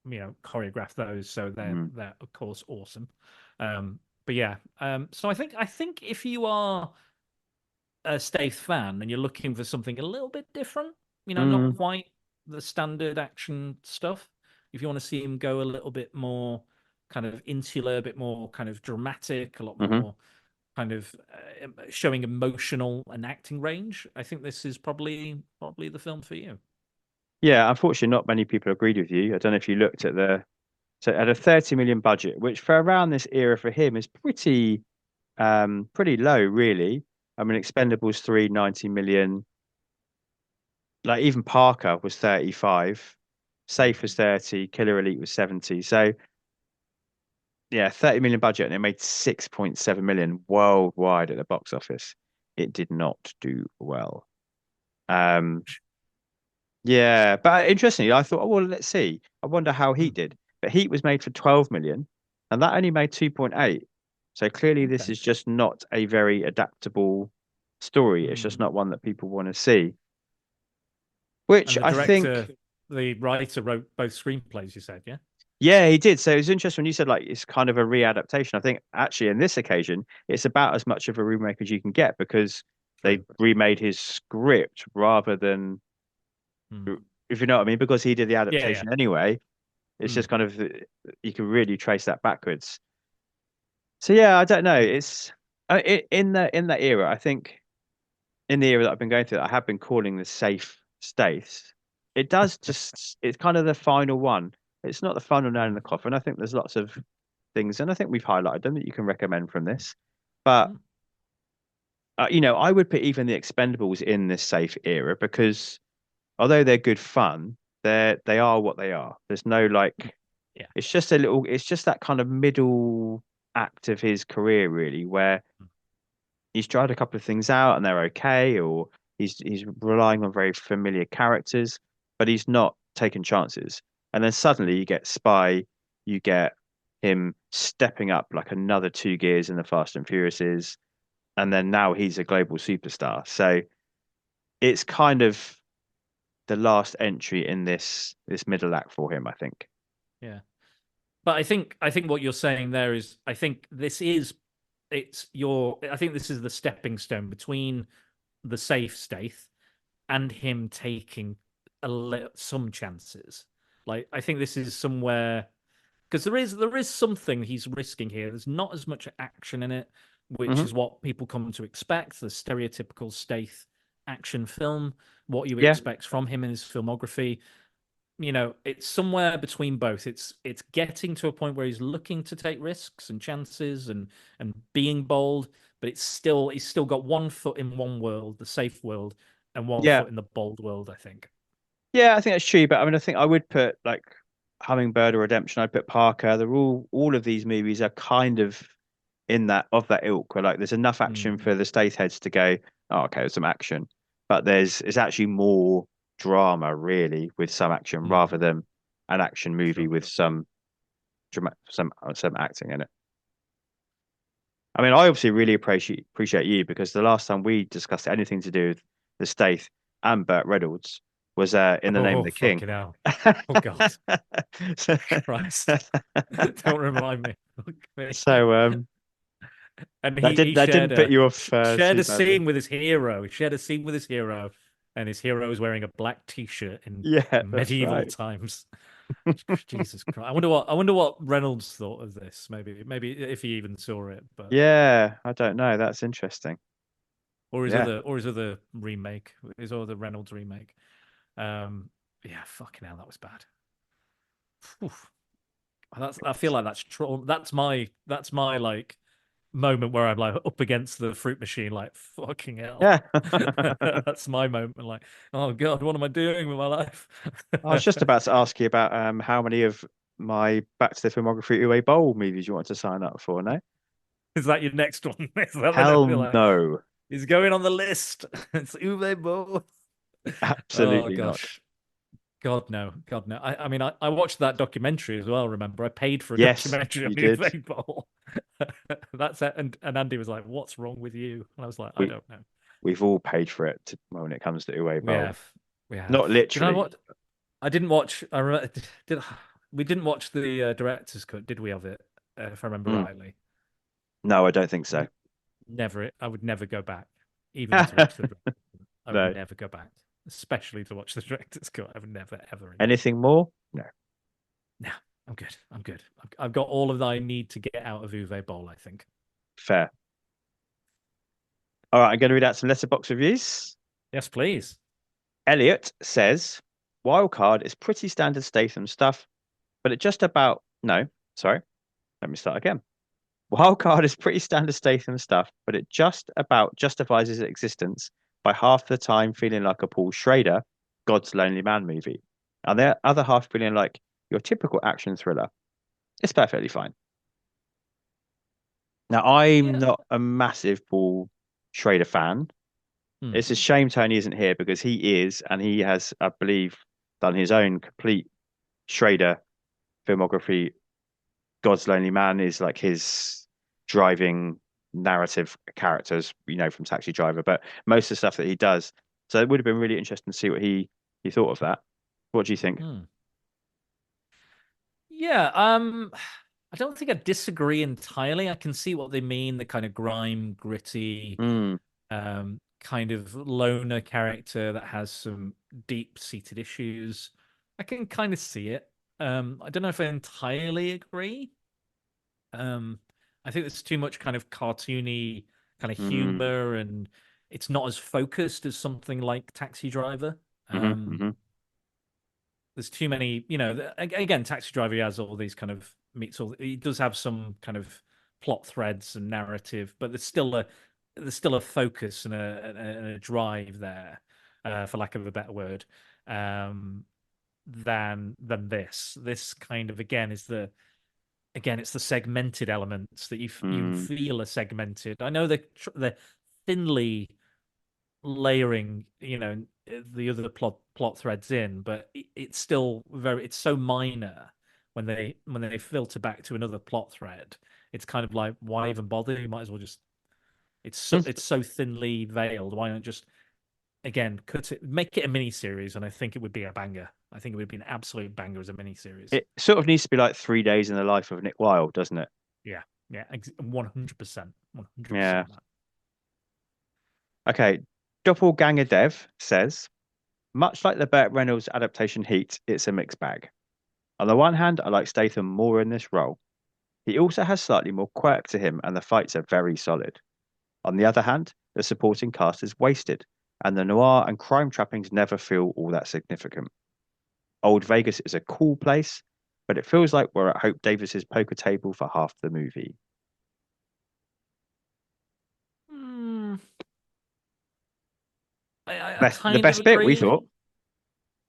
know, choreographed those, so hmm they're of course awesome. But yeah, so I think if you are a Stath fan and you're looking for something a little bit different, not Mm. quite the standard action stuff. If you want to see him go a little bit more kind of insular, a bit more kind of dramatic, a lot hmm more kind of showing emotional and acting range, I think this is probably the film for you. Yeah. Unfortunately, not many people agreed with you. I don't know if you looked at so at a 30 million budget, which for around this era for him is pretty low, really. I mean, Expendables 3, 90 million. Like even Parker was 35, Safe was 30, Killer Elite was 70. So yeah, 30 million budget and it made 6.7 million worldwide at the box office. It did not do well. Um, yeah, but interestingly, I thought, oh, well, let's see. I wonder how Hmm, Heat did. But Heat was made for 12 million and that only made 2.8. So clearly this okay. is just not a very adaptable story. It's just Hmm. not one that people want to see. Which And I think, the writer wrote both screenplays. You said, yeah. yeah, he did. So it was interesting when you said like it's kind of a readaptation. I think actually in this occasion, it's about as much of a remake as you can get because they True. remade his script rather than, Hmm. if you know what I mean, because he did the Yeah, yeah. adaptation anyway. It's Hmm. just kind of you can really trace that backwards. So yeah, I don't know. It's in that era. I think in the era that I've been going through, I have been calling the safe states. It does just it's kind of the final one. It's not the final nail in Hmm. the coffin. I think there's lots of things, and I think we've highlighted them that you can recommend from this. But Hmm. I would put even the Expendables in this safe era because although they're good fun, they are what they are. There's no Yeah. like Yeah. it's just that kind of middle act of his career really where he's tried a couple of things out and they're okay, or He's relying on very familiar characters, but he's not taking chances. And then suddenly you get Spy, you get him stepping up like another 2 gears in the Fast and Furiouses, and then now he's a global superstar. So it's kind of the last entry in this middle act for him, I think. Yeah. But I think what you're saying there is I think this is the stepping stone between the safe Stath and him taking some chances. Like I think this is somewhere because there is something he's risking here. There's not as much action in it, which is what people come to expect. The stereotypical Stath action film, what you Yeah. expect from him in his filmography. It's somewhere between both. It's getting to a point where he's looking to take risks and chances and being bold, but he's still got one foot in one world, the safe world, and one Yeah. foot in the bold world, I think. Yeah, I think that's true. But I mean, I think I would put like Hummingbird or Redemption. I'd put Parker. They're all of these movies are kind of in that ilk where like there's enough action for the Stath heads to go, oh, okay, there's some action. But it's actually more drama really with some action rather than an action movie with some some acting in it. I mean, I obviously really appreciate you because the last time we discussed anything to do with the Stath and Burt Reynolds was In the Name of the King. Fucking hell. Oh God. Christ. Don't remind me. So And that didn't put you off shared too a badly. scene with his hero. He shared a scene with his hero, and his hero is wearing a black T-shirt in Yeah, that's medieval right. times. Jesus Christ! I wonder what Reynolds thought of this. Maybe if he even saw it, but Yeah, I don't know. That's interesting. or his Yeah. other remake, his other Reynolds remake. Yeah, fucking hell, that was bad. Oof. I feel like that's my like moment where I'm like up against the fruit machine, like fucking hell. Yeah. That's my moment. Like, oh God, what am I doing with my life? I was just about to ask you about how many of my Back to the Filmography Uwe Boll movies you want to sign up for, no? Is that your next one? Is that Hell like, no. he's going on the list. It's Uwe Boll. Oh Absolutely not. gosh. God no. I mean I watched that documentary as well, remember? I paid for a Yes, documentary on you did. Uwe Boll. That's it. And Andy was like, "What's wrong with you?" And I was like, "I don't know." We've all paid for it when it comes to Uwe Boll. We have. Not Do you know literally. what? I didn't watch. I remember, we didn't watch the director's cut, did we? Of it, if I remember rightly. No, I don't think so. Never. I would never go back, even to watch the. I No. would never go back, especially to watch the director's cut. I would never ever. Anything more? No. No, I'm good. I've got all of that I need to get out of Uwe Boll, I think. Fair. All right, I'm going to read out some letterbox reviews. Yes, please. Elliot says, Wildcard is pretty standard Statham stuff, but it just about... No, sorry. Let me start again. Wildcard is pretty standard Statham stuff, but it just about justifies its existence by half the time feeling like a Paul Schrader, God's Lonely Man movie, and the other half feeling like your typical action thriller. It's perfectly fine. Now, I'm not a massive Paul Schrader fan. It's a shame Tony isn't here because he is, and he has, I believe, done his own complete Schrader filmography. God's Lonely Man is like his driving narrative characters, from Taxi Driver, but most of the stuff that he does. So it would have been really interesting to see what he thought of that. What do you think? Yeah, I don't think I disagree entirely. I can see what they mean, the kind of grime, gritty, kind of loner character that has some deep-seated issues. I can kind of see it. I don't know if I entirely agree. I think there's too much kind of cartoony kind of humor, and it's not as focused as something like Taxi Driver. There's too many, again, Taxi Driver, he has all these kind of he does have some kind of plot threads and narrative, but there's still a focus and a drive there, for lack of a better word, than this. This kind of, again, it's the segmented elements that you feel are segmented. I know they're thinly layering, the other plot threads in, but it's still it's so minor when they filter back to another plot thread. It's kind of like, why even bother? You might as well just. It's so thinly veiled. Why not just again cut it, make it a mini series, and I think it would be a banger. I think it would be an absolute banger as a mini series. It sort of needs to be like 3 days in the life of Nick Wilde, doesn't it? Yeah, 100%, 100%. Yeah. Okay. Doppelganger Dev says, much like the Burt Reynolds adaptation Heat, it's a mixed bag. On the one hand, I like Statham more in this role. He also has slightly more quirk to him, and the fights are very solid. On the other hand, the supporting cast is wasted, and the noir and crime trappings never feel all that significant. Old Vegas is a cool place, but it feels like we're at Hope Davis's poker table for half the movie. The best bit, we thought.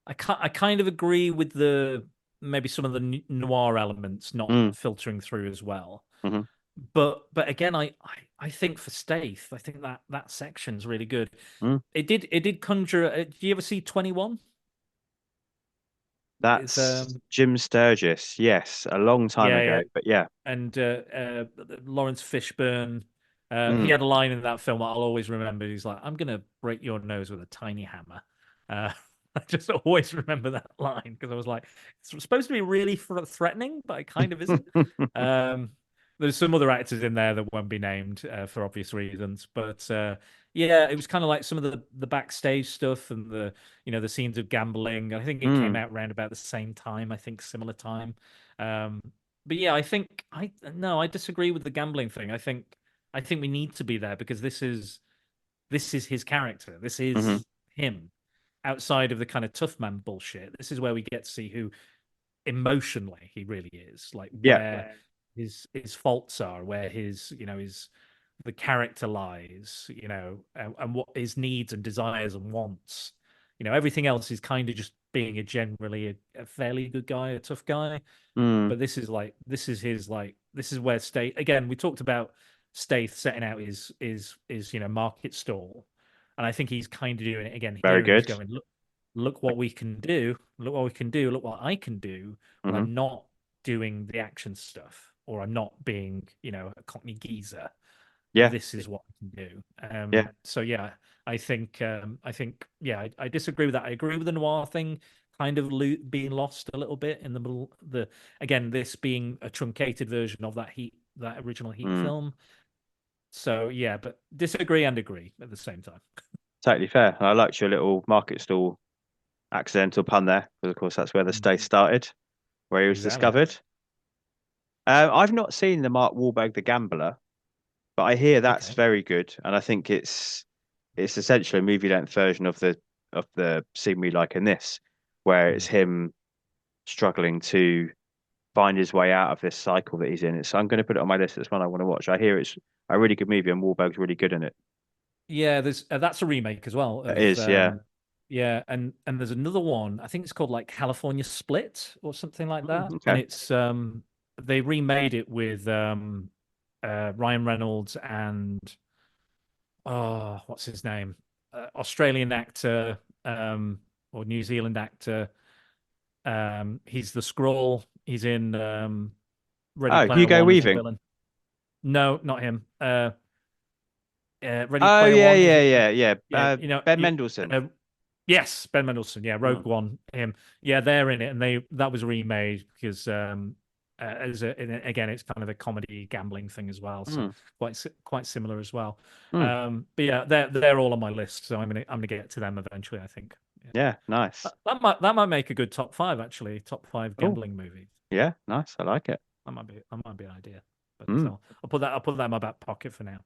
I kind of agree with maybe some of the noir elements not filtering through as well. Mm-hmm. But again, I think for Stath, I think that section's really good. It did conjure. Do you ever see 21? That's Jim Sturgis, yes, a long time ago, but yeah. And Lawrence Fishburne, he had a line in that film that I'll always remember. He's like, "I'm gonna break your nose with a tiny hammer." I just always remember that line because I was like, it's supposed to be really threatening, but it kind of isn't. There's some other actors in there that won't be named for obvious reasons, but yeah, it was kind of like some of the backstage stuff and the scenes of gambling. I think it came out around about the same time. I think similar time. But yeah, I think I disagree with the gambling thing. I think we need to be there because this is his character. This is him. Outside of the kind of tough man bullshit, this is where we get to see who emotionally he really is. Like where his faults are, where his the character lies, and what his needs and desires and wants. Everything else is kind of just being a fairly good guy, a tough guy. But this is where Stath, again, we talked about Stath setting out his market stall. And I think he's kind of doing it again. Very good. He's going, look what we can do. Look what we can do. Look what I can do. But I'm not doing the action stuff, or I'm not being, a Cockney geezer. Yeah, this is what I can do. So yeah, I think I disagree with that. I agree with the noir thing kind of being lost a little bit in the middle. This being a truncated version of that original Heat film. So yeah, but disagree and agree at the same time. Totally fair. I liked your little market stall accidental pun there, because of course that's where the Stath started, where he was discovered. I've not seen the Mark Wahlberg The Gambler, but I hear that's very good, and I think it's essentially a movie-length version of the scene we like in this, where it's him struggling to find his way out of this cycle that he's in. So I'm going to put it on my list. It's one I want to watch. I hear it's a really good movie, and Wahlberg's really good in it. Yeah, there's that's a remake as well. It is, yeah. Yeah, and there's another one. I think it's called like California Split or something like that. Okay. And it's they remade it with Ryan Reynolds and what's his name? Australian actor or New Zealand actor. He's the Skrull. He's in Ready Player Hugo One Weaving. villain. No, not him. Ready Player One. Yeah. Ben Mendelsohn. Yes, Ben Mendelsohn. Yeah, Rogue One. Him. Yeah, they're in it, and that was remade because again, it's kind of a comedy gambling thing as well, so quite similar as well. But yeah, they're all on my list, so I'm gonna get to them eventually. I think. Yeah, nice. That might make a good top 5 actually. Top 5 gambling movies. Yeah, nice. I like it. That might be an idea. But I'll put that in my back pocket for now.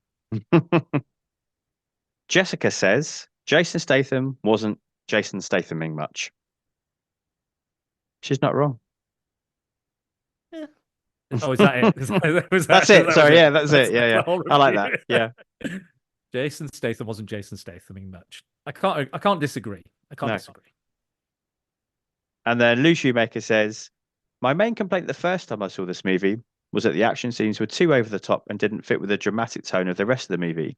Jessica says Jason Statham wasn't Jason Stathaming much. She's not wrong. Yeah. Oh, is that it? That's it. Sorry, yeah, that's it. Yeah. I like that. Yeah. Jason Statham wasn't Jason Stathaming much. I can't disagree. Disagree. And then Lou Shoemaker says, my main complaint the first time I saw this movie was that the action scenes were too over the top and didn't fit with the dramatic tone of the rest of the movie.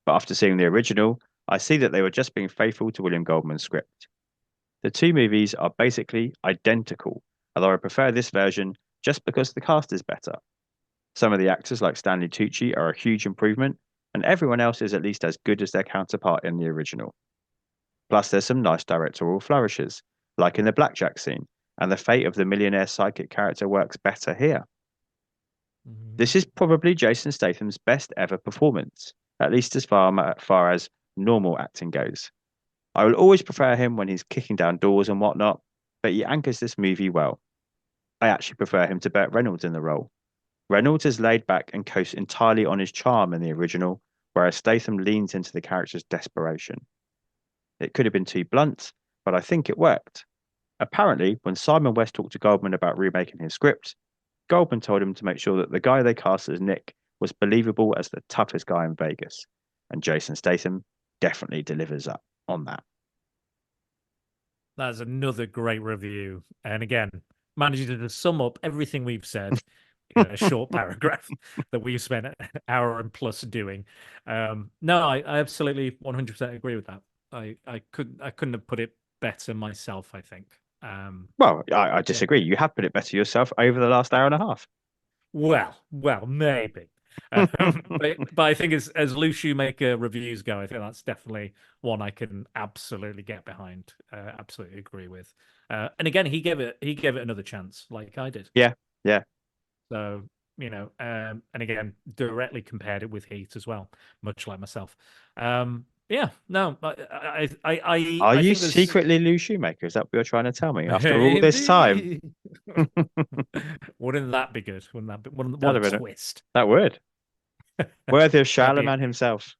But after seeing the original, I see that they were just being faithful to William Goldman's script. The two movies are basically identical, although I prefer this version just because the cast is better. Some of the actors, like Stanley Tucci, are a huge improvement, and everyone else is at least as good as their counterpart in the original. Plus, there's some nice directorial flourishes, like in the blackjack scene, and the fate of the millionaire psychic character works better here. This is probably Jason Statham's best ever performance, at least as far as normal acting goes. I will always prefer him when he's kicking down doors and whatnot, but he anchors this movie well. I actually prefer him to Burt Reynolds in the role. Reynolds is laid back and coasts entirely on his charm in the original, whereas Statham leans into the character's desperation. It could have been too blunt, but I think it worked. Apparently, when Simon West talked to Goldman about remaking his script, Goldman told him to make sure that the guy they cast as Nick was believable as the toughest guy in Vegas, and Jason Statham definitely delivers up on that. That's another great review. And again, managing to sum up everything we've said in a short paragraph that we've spent an hour and plus doing. No, I absolutely 100% agree with that. I couldn't have put it better myself, I think. Well, I disagree. You have put it better yourself over the last hour and a half. Well, maybe. But I think as Lou Shoemaker reviews go, I think that's definitely one I can absolutely get behind. Absolutely agree with. And again, he gave it another chance, like I did. Yeah. So and again, directly compared it with Heat as well, much like myself. Yeah, no, I Are you think secretly Lou Shoemaker? Is that what you're trying to tell me after all this time? Wouldn't that be good? Wouldn't that be what That'd a have been twist? That would. Worthy of That'd be- Charlemagne himself.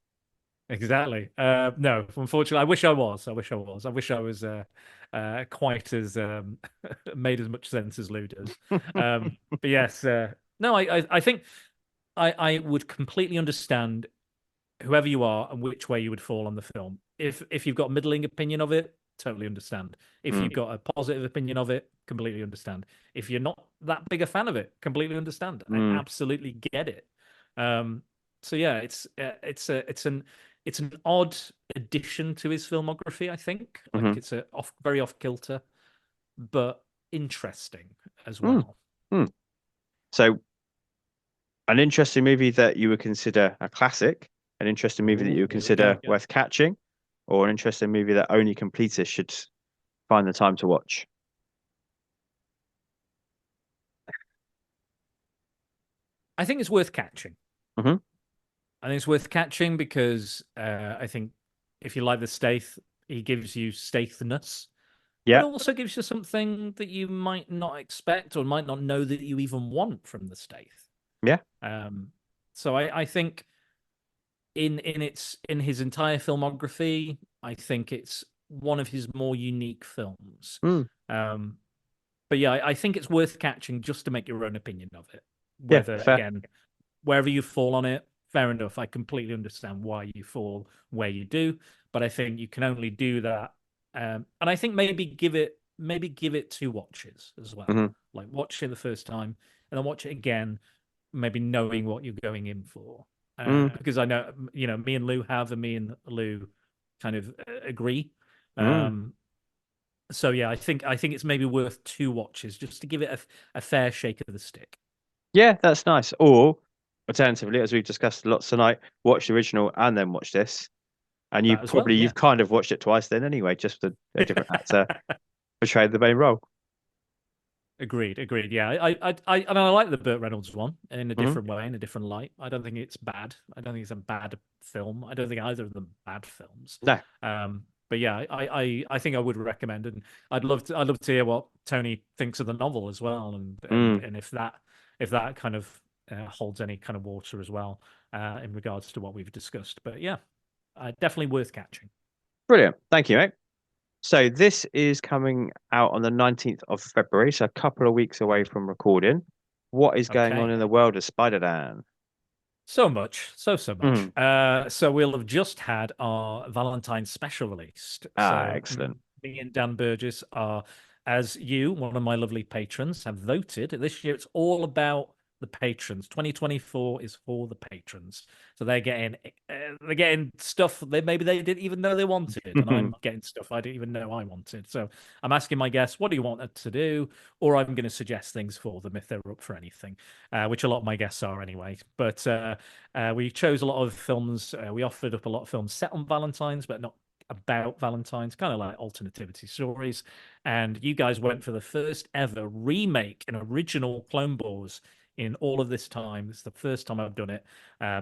Exactly. No, unfortunately, I wish I was. I wish I was quite as made as much sense as Lou does. But yes, no, I think I would completely understand whoever you are and which way you would fall on the film. If you've got a middling opinion of it, totally understand. If you've got a positive opinion of it, completely understand. If you're not that big a fan of it, completely understand. I absolutely get it. So yeah, it's an odd addition to his filmography, I think. Like it's very off kilter, but interesting as well. So, an interesting movie that you would consider a classic, an interesting movie that you would consider worth catching, or an interesting movie that only completists should find the time to watch. I think it's worth catching. I think it's worth catching because I think if you like the Stath, he gives you Stathness. Yeah. But also gives you something that you might not expect or might not know that you even want from the Stath. Yeah. So I think in his entire filmography, I think it's one of his more unique films. But yeah, I think it's worth catching just to make your own opinion of it. Whether again, wherever you fall on it, fair enough. I completely understand why you fall where you do, but I think you can only do that. And I think maybe give it 2 watches as well. Like watch it the first time and then watch it again, maybe knowing what you're going in for. Because I know, me and Lou kind of agree. So yeah, I think it's maybe worth 2 watches just to give it a fair shake of the stick. Yeah, that's nice. Or alternatively, as we've discussed lots tonight, watch the original and then watch this. And you've kind of watched it twice then anyway, just a different actor portrayed the main role. Agreed. Yeah, I like the Burt Reynolds one in a different way, in a different light. I don't think it's bad. I don't think it's a bad film. I don't think either of them are bad films. No. But yeah, I think I would recommend, and I'd love to hear what Tony thinks of the novel as well, and if that kind of holds any kind of water as well in regards to what we've discussed. But yeah, definitely worth catching. Brilliant. Thank you, mate. So this is coming out on the 19th of February, so a couple of weeks away from recording. What is going on in the world of Spider-Dan? So much. So much. So we'll have just had our Valentine's special released. Excellent. Me and Dan Burgess are, as you, one of my lovely patrons, have voted. This year it's all about the patrons. 2024 is for the patrons, so they're getting stuff that maybe they didn't even know they wanted, and I'm getting stuff I didn't even know I wanted. So I'm asking my guests, what do you want us to do, or I'm going to suggest things for them if they're up for anything, which a lot of my guests are anyway. But we chose a lot of films. We offered up a lot of films set on Valentine's, but not about Valentine's, kind of like alternativity stories. And you guys went for the first ever remake, an original Clone Wars in all of this time. It's the first time I've done it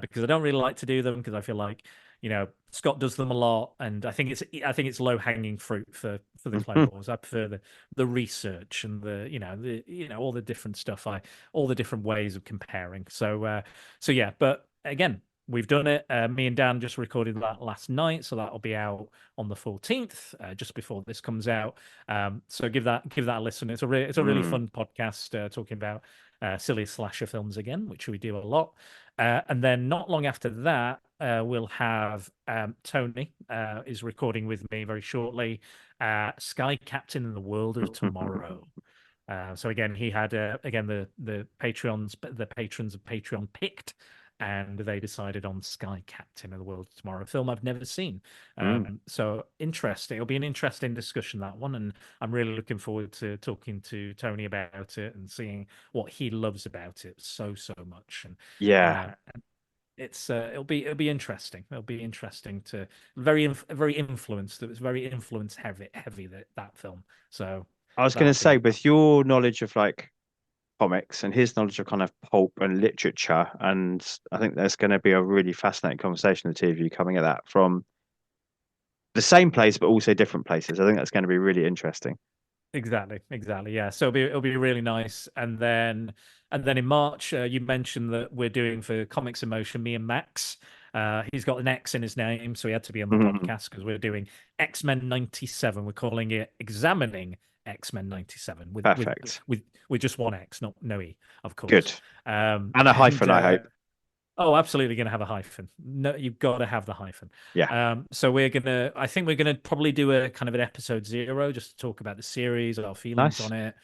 because I don't really like to do them because I feel like, you know, Scott does them a lot, and I think it's low hanging fruit for the Clone Wars. I prefer the research and the all the different stuff, all the different ways of comparing. So yeah, but again, we've done it. Me and Dan just recorded that last night, so that'll be out on the 14th, just before this comes out. So give that a listen. It's a really fun podcast talking about silly slasher films again, which we do a lot. And then not long after that, we'll have Tony is recording with me very shortly. Sky Captain in the World of Tomorrow. So again, he had the patrons of Patreon picked, and they decided on Sky Captain of the World of Tomorrow, a film I've never seen. So interesting. It'll be an interesting discussion, that one, and I'm really looking forward to talking to Tony about it and seeing what he loves about it so much. And it'll be interesting. It'll be interesting to very influenced. It was very influence heavy that film. So I was going to say, with your knowledge of like comics and his knowledge of kind of pulp and literature, and I think there's going to be a really fascinating conversation, the two of you coming at that from the same place but also different places. I think that's going to be really interesting. Exactly. Yeah. So it'll be really nice. And then in March, you mentioned that we're doing for Comics in Motion, me and Max. He's got an X in his name, so he had to be on the podcast because we're doing X-Men 97. We're calling it Examining X-Men 97 with just one X, no E, of course. Good. And a hyphen, I hope. Oh, absolutely going to have a hyphen. No, you've got to have the hyphen. Yeah. So I think we're going to probably do a kind of an episode 0 just to talk about the series, our feelings on it,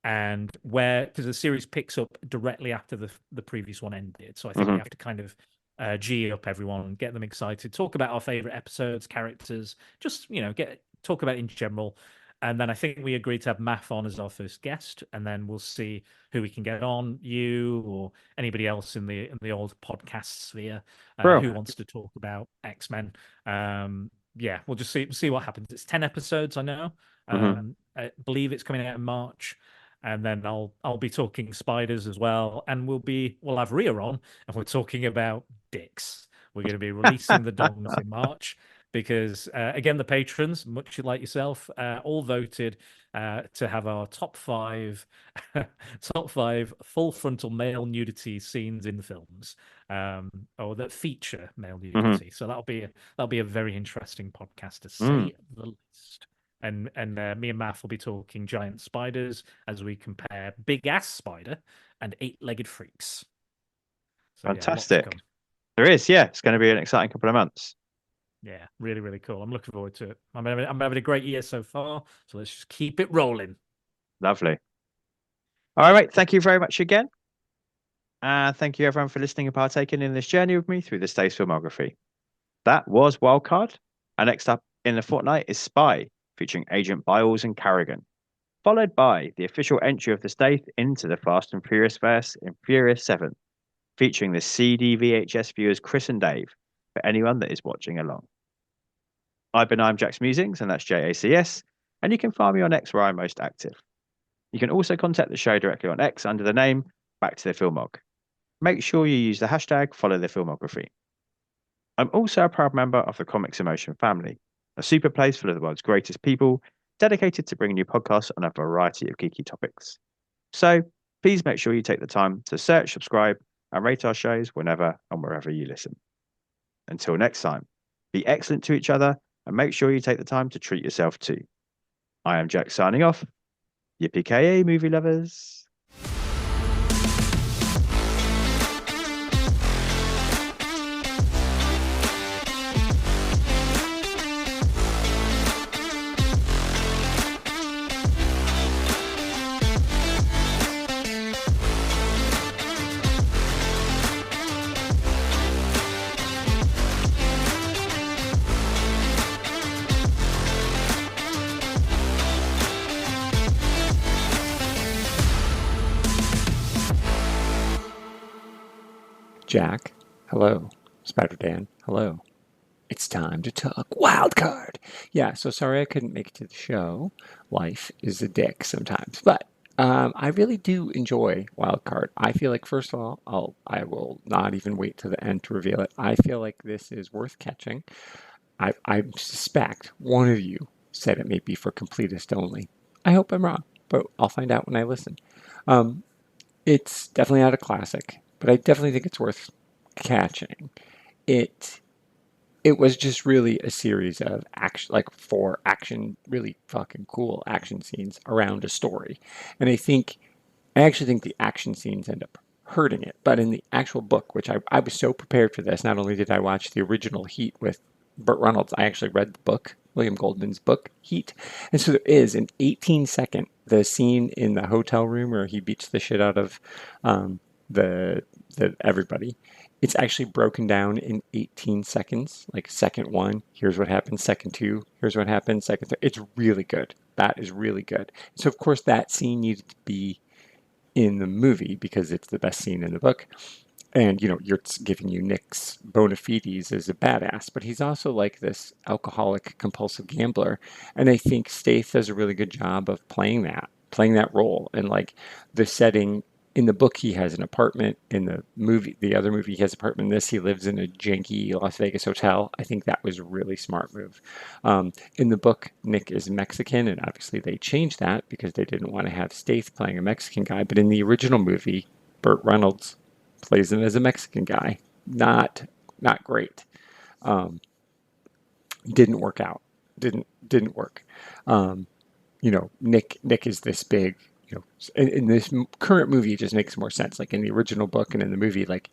and because the series picks up directly after the previous one ended. So I think we have to kind of G up everyone, get them excited, talk about our favorite episodes, characters, just, talk about it in general. And then I think we agreed to have Math on as our first guest, and then we'll see who we can get on, you or anybody else in the old podcast sphere who wants to talk about X-Men. We'll just see what happens. It's 10 episodes, I know. I believe it's coming out in March, and then I'll be talking spiders as well, and we'll have Rhea on, and we're talking about dicks. We're going to be releasing the dongs in March. Because again, the patrons, much like yourself, all voted to have our top five full frontal male nudity scenes in films, or that feature male nudity. So that'll be a very interesting podcast to say the least. And me and Math will be talking giant spiders as we compare big ass spider and 8-legged freaks. So, fantastic. There is, it's going to be an exciting couple of months. Yeah, really, really cool. I'm looking forward to it. I'm having a great year so far, so let's just keep it rolling. Lovely. All right, thank you very much again. Thank you everyone for listening and partaking in this journey with me through the Stath's filmography. That was Wildcard, and next up in the fortnight is Spy, featuring Agent Biles and Carrigan, followed by the official entry of the Stath into the Fast and Furious verse in Furious 7, featuring the CD VHS viewers Chris and Dave, for anyone that is watching along. I'm Jack's Musings, and that's JACS, and you can find me on X where I'm most active. You can also contact the show directly on X under the name Back to the Filmog. Make sure you use the hashtag Follow the Filmography. I'm also a proud member of the Comics in Motion family, a super place full of the world's greatest people, dedicated to bringing you podcasts on a variety of geeky topics. So please make sure you take the time to search, subscribe, and rate our shows whenever and wherever you listen. Until next time, be excellent to each other and make sure you take the time to treat yourself too. I am Jack signing off. Yippee-ki-yay, movie lovers. Jack, hello. Spider Dan, hello. It's time to talk wildcard. Yeah, so sorry I couldn't make it to the show. Life is a dick sometimes, but I really do enjoy wildcard. I feel like first of all, I will not even wait to the end to reveal it. I feel like this is worth catching. I suspect one of you said it may be for completist only. I hope I'm wrong, but I'll find out when I listen. Um, it's definitely not a classic, but I definitely think it's worth catching. It it was just really a series of action, like four action, really fucking cool action scenes around a story. And I actually think the action scenes end up hurting it. But in the actual book, which I was so prepared for this, not only did I watch the original Heat with Burt Reynolds, I actually read the book, William Goldman's book, Heat. And so there is an 18-second, the scene in the hotel room where he beats the shit out of um, the, the everybody. It's actually broken down in 18 seconds, like second one, here's what happened, second two, here's what happened, second three. It's really good. That is really good. So, of course, that scene needed to be in the movie because it's the best scene in the book. And, you're giving you Nick's bona fides as a badass, but he's also like this alcoholic, compulsive gambler. And I think Stath does a really good job of playing that role. And like the setting in the book, he has an apartment. In the other movie, he has an apartment. In this, he lives in a janky Las Vegas hotel. I think that was a really smart move. In the book, Nick is Mexican, and obviously they changed that because they didn't want to have Stath playing a Mexican guy. But in the original movie, Burt Reynolds plays him as a Mexican guy. Not great. Um, didn't work out. Didn't work. Um, Nick is this big. In this current movie, it just makes more sense. Like in the original book and in the movie, like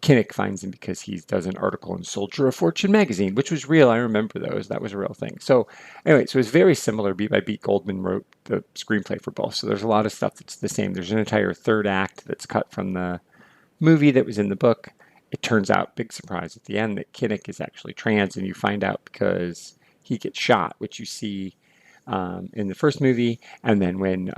Kinnick finds him because he does an article in Soldier of Fortune magazine, which was real. I remember those. That was a real thing. So anyway, so it's very similar. Beat by beat, Goldman wrote the screenplay for both. So there's a lot of stuff that's the same. There's an entire third act that's cut from the movie that was in the book. It turns out, big surprise at the end, that Kinnick is actually trans, and you find out because he gets shot, which you see in the first movie, and then when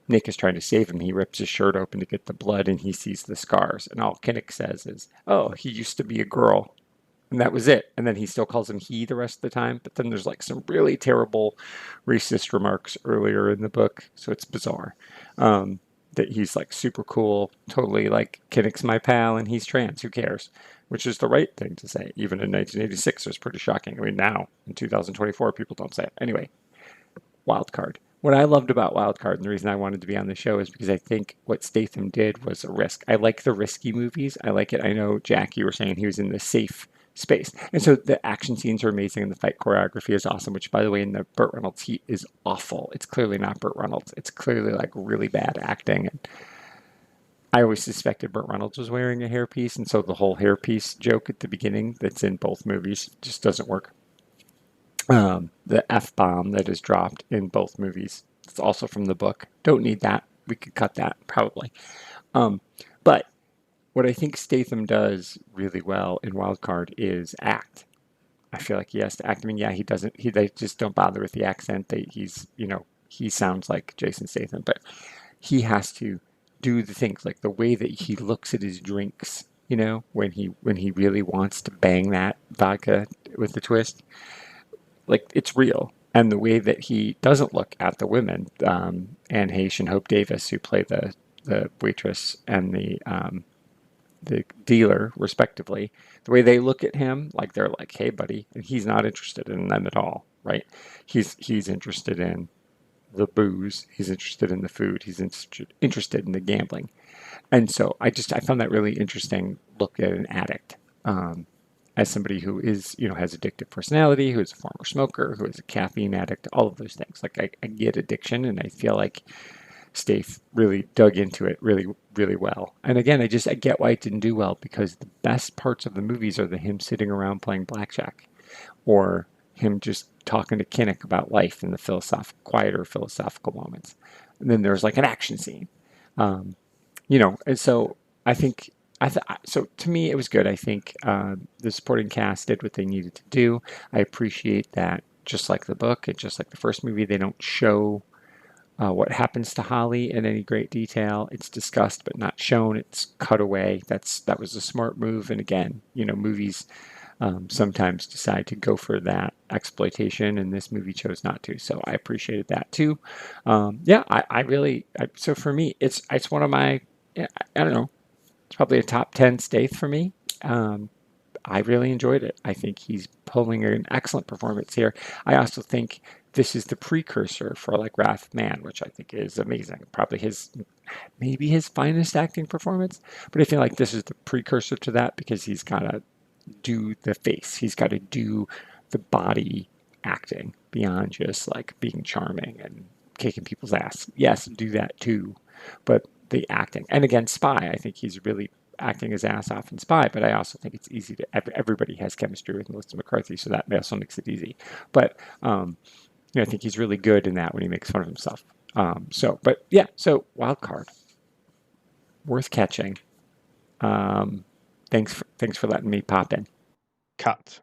Nick is trying to save him, he rips his shirt open to get the blood, and he sees the scars, and all Kinnick says is, "Oh, he used to be a girl." And that was it. And then he still calls him he the rest of the time. But then there's like some really terrible racist remarks earlier in the book. So it's bizarre. That he's like super cool, totally like Kinnick's my pal and he's trans, who cares? Which is the right thing to say. Even in 1986, it was pretty shocking. I mean, now in 2024, people don't say it. Anyway, Wildcard. What I loved about Wildcard and the reason I wanted to be on the show is because I think what Statham did was a risk. I like the risky movies. I like it. I know, Jack, you were saying he was in the safe space. And so the action scenes are amazing and the fight choreography is awesome, which, by the way, in the Burt Reynolds Heat is awful. It's clearly not Burt Reynolds. It's clearly like really bad acting. And I always suspected Burt Reynolds was wearing a hairpiece. And so the whole hairpiece joke at the beginning that's in both movies just doesn't work. The F-bomb that is dropped in both movies. It's also from the book. Don't need that. We could cut that, probably. But what I think Statham does really well in Wildcard is act. I feel like he has to act. I mean, yeah, he doesn't. They just don't bother with the accent. He sounds like Jason Statham, but he has to do the things like the way that he looks at his drinks. When he really wants to bang that vodka with the twist, like it's real. And the way that he doesn't look at the women, Anne Heche and Hope Davis, who play the waitress and the dealer, respectively, the way they look at him, like they're like, "Hey, buddy," and he's not interested in them at all, right? He's interested in the booze. He's interested in the food. He's interested in the gambling. And so I found that really interesting look at an addict. As somebody who is, has addictive personality, who is a former smoker, who is a caffeine addict, all of those things. Like I get addiction, and I feel like Stath really dug into it really, really well. And again, I get why it didn't do well, because the best parts of the movies are him sitting around playing blackjack, or him just talking to Kinnick about life in the quieter philosophical moments. And then there's like an action scene, and so I think. So to me, it was good. I think the supporting cast did what they needed to do. I appreciate that, just like the book and just like the first movie, they don't show what happens to Holly in any great detail. It's discussed but not shown. It's cut away. That was a smart move. And again, movies sometimes decide to go for that exploitation, and this movie chose not to. So I appreciated that too. Yeah, I really. So for me, it's one of my. I don't know. It's probably a top 10 Stath for me. I really enjoyed it. I think he's pulling an excellent performance here. I also think this is the precursor for like Wrath of Man, which I think is amazing. Probably maybe his finest acting performance, but I feel like this is the precursor to that because he's got to do the face. He's got to do the body acting beyond just like being charming and kicking people's ass. Yes, do that too, but the acting. And again, Spy, I think he's really acting his ass off in Spy, but I also think it's easy to, everybody has chemistry with Melissa McCarthy, so that also makes it easy. But, I think he's really good in that when he makes fun of himself. So wild card. Worth catching. Thanks for letting me pop in. Cut.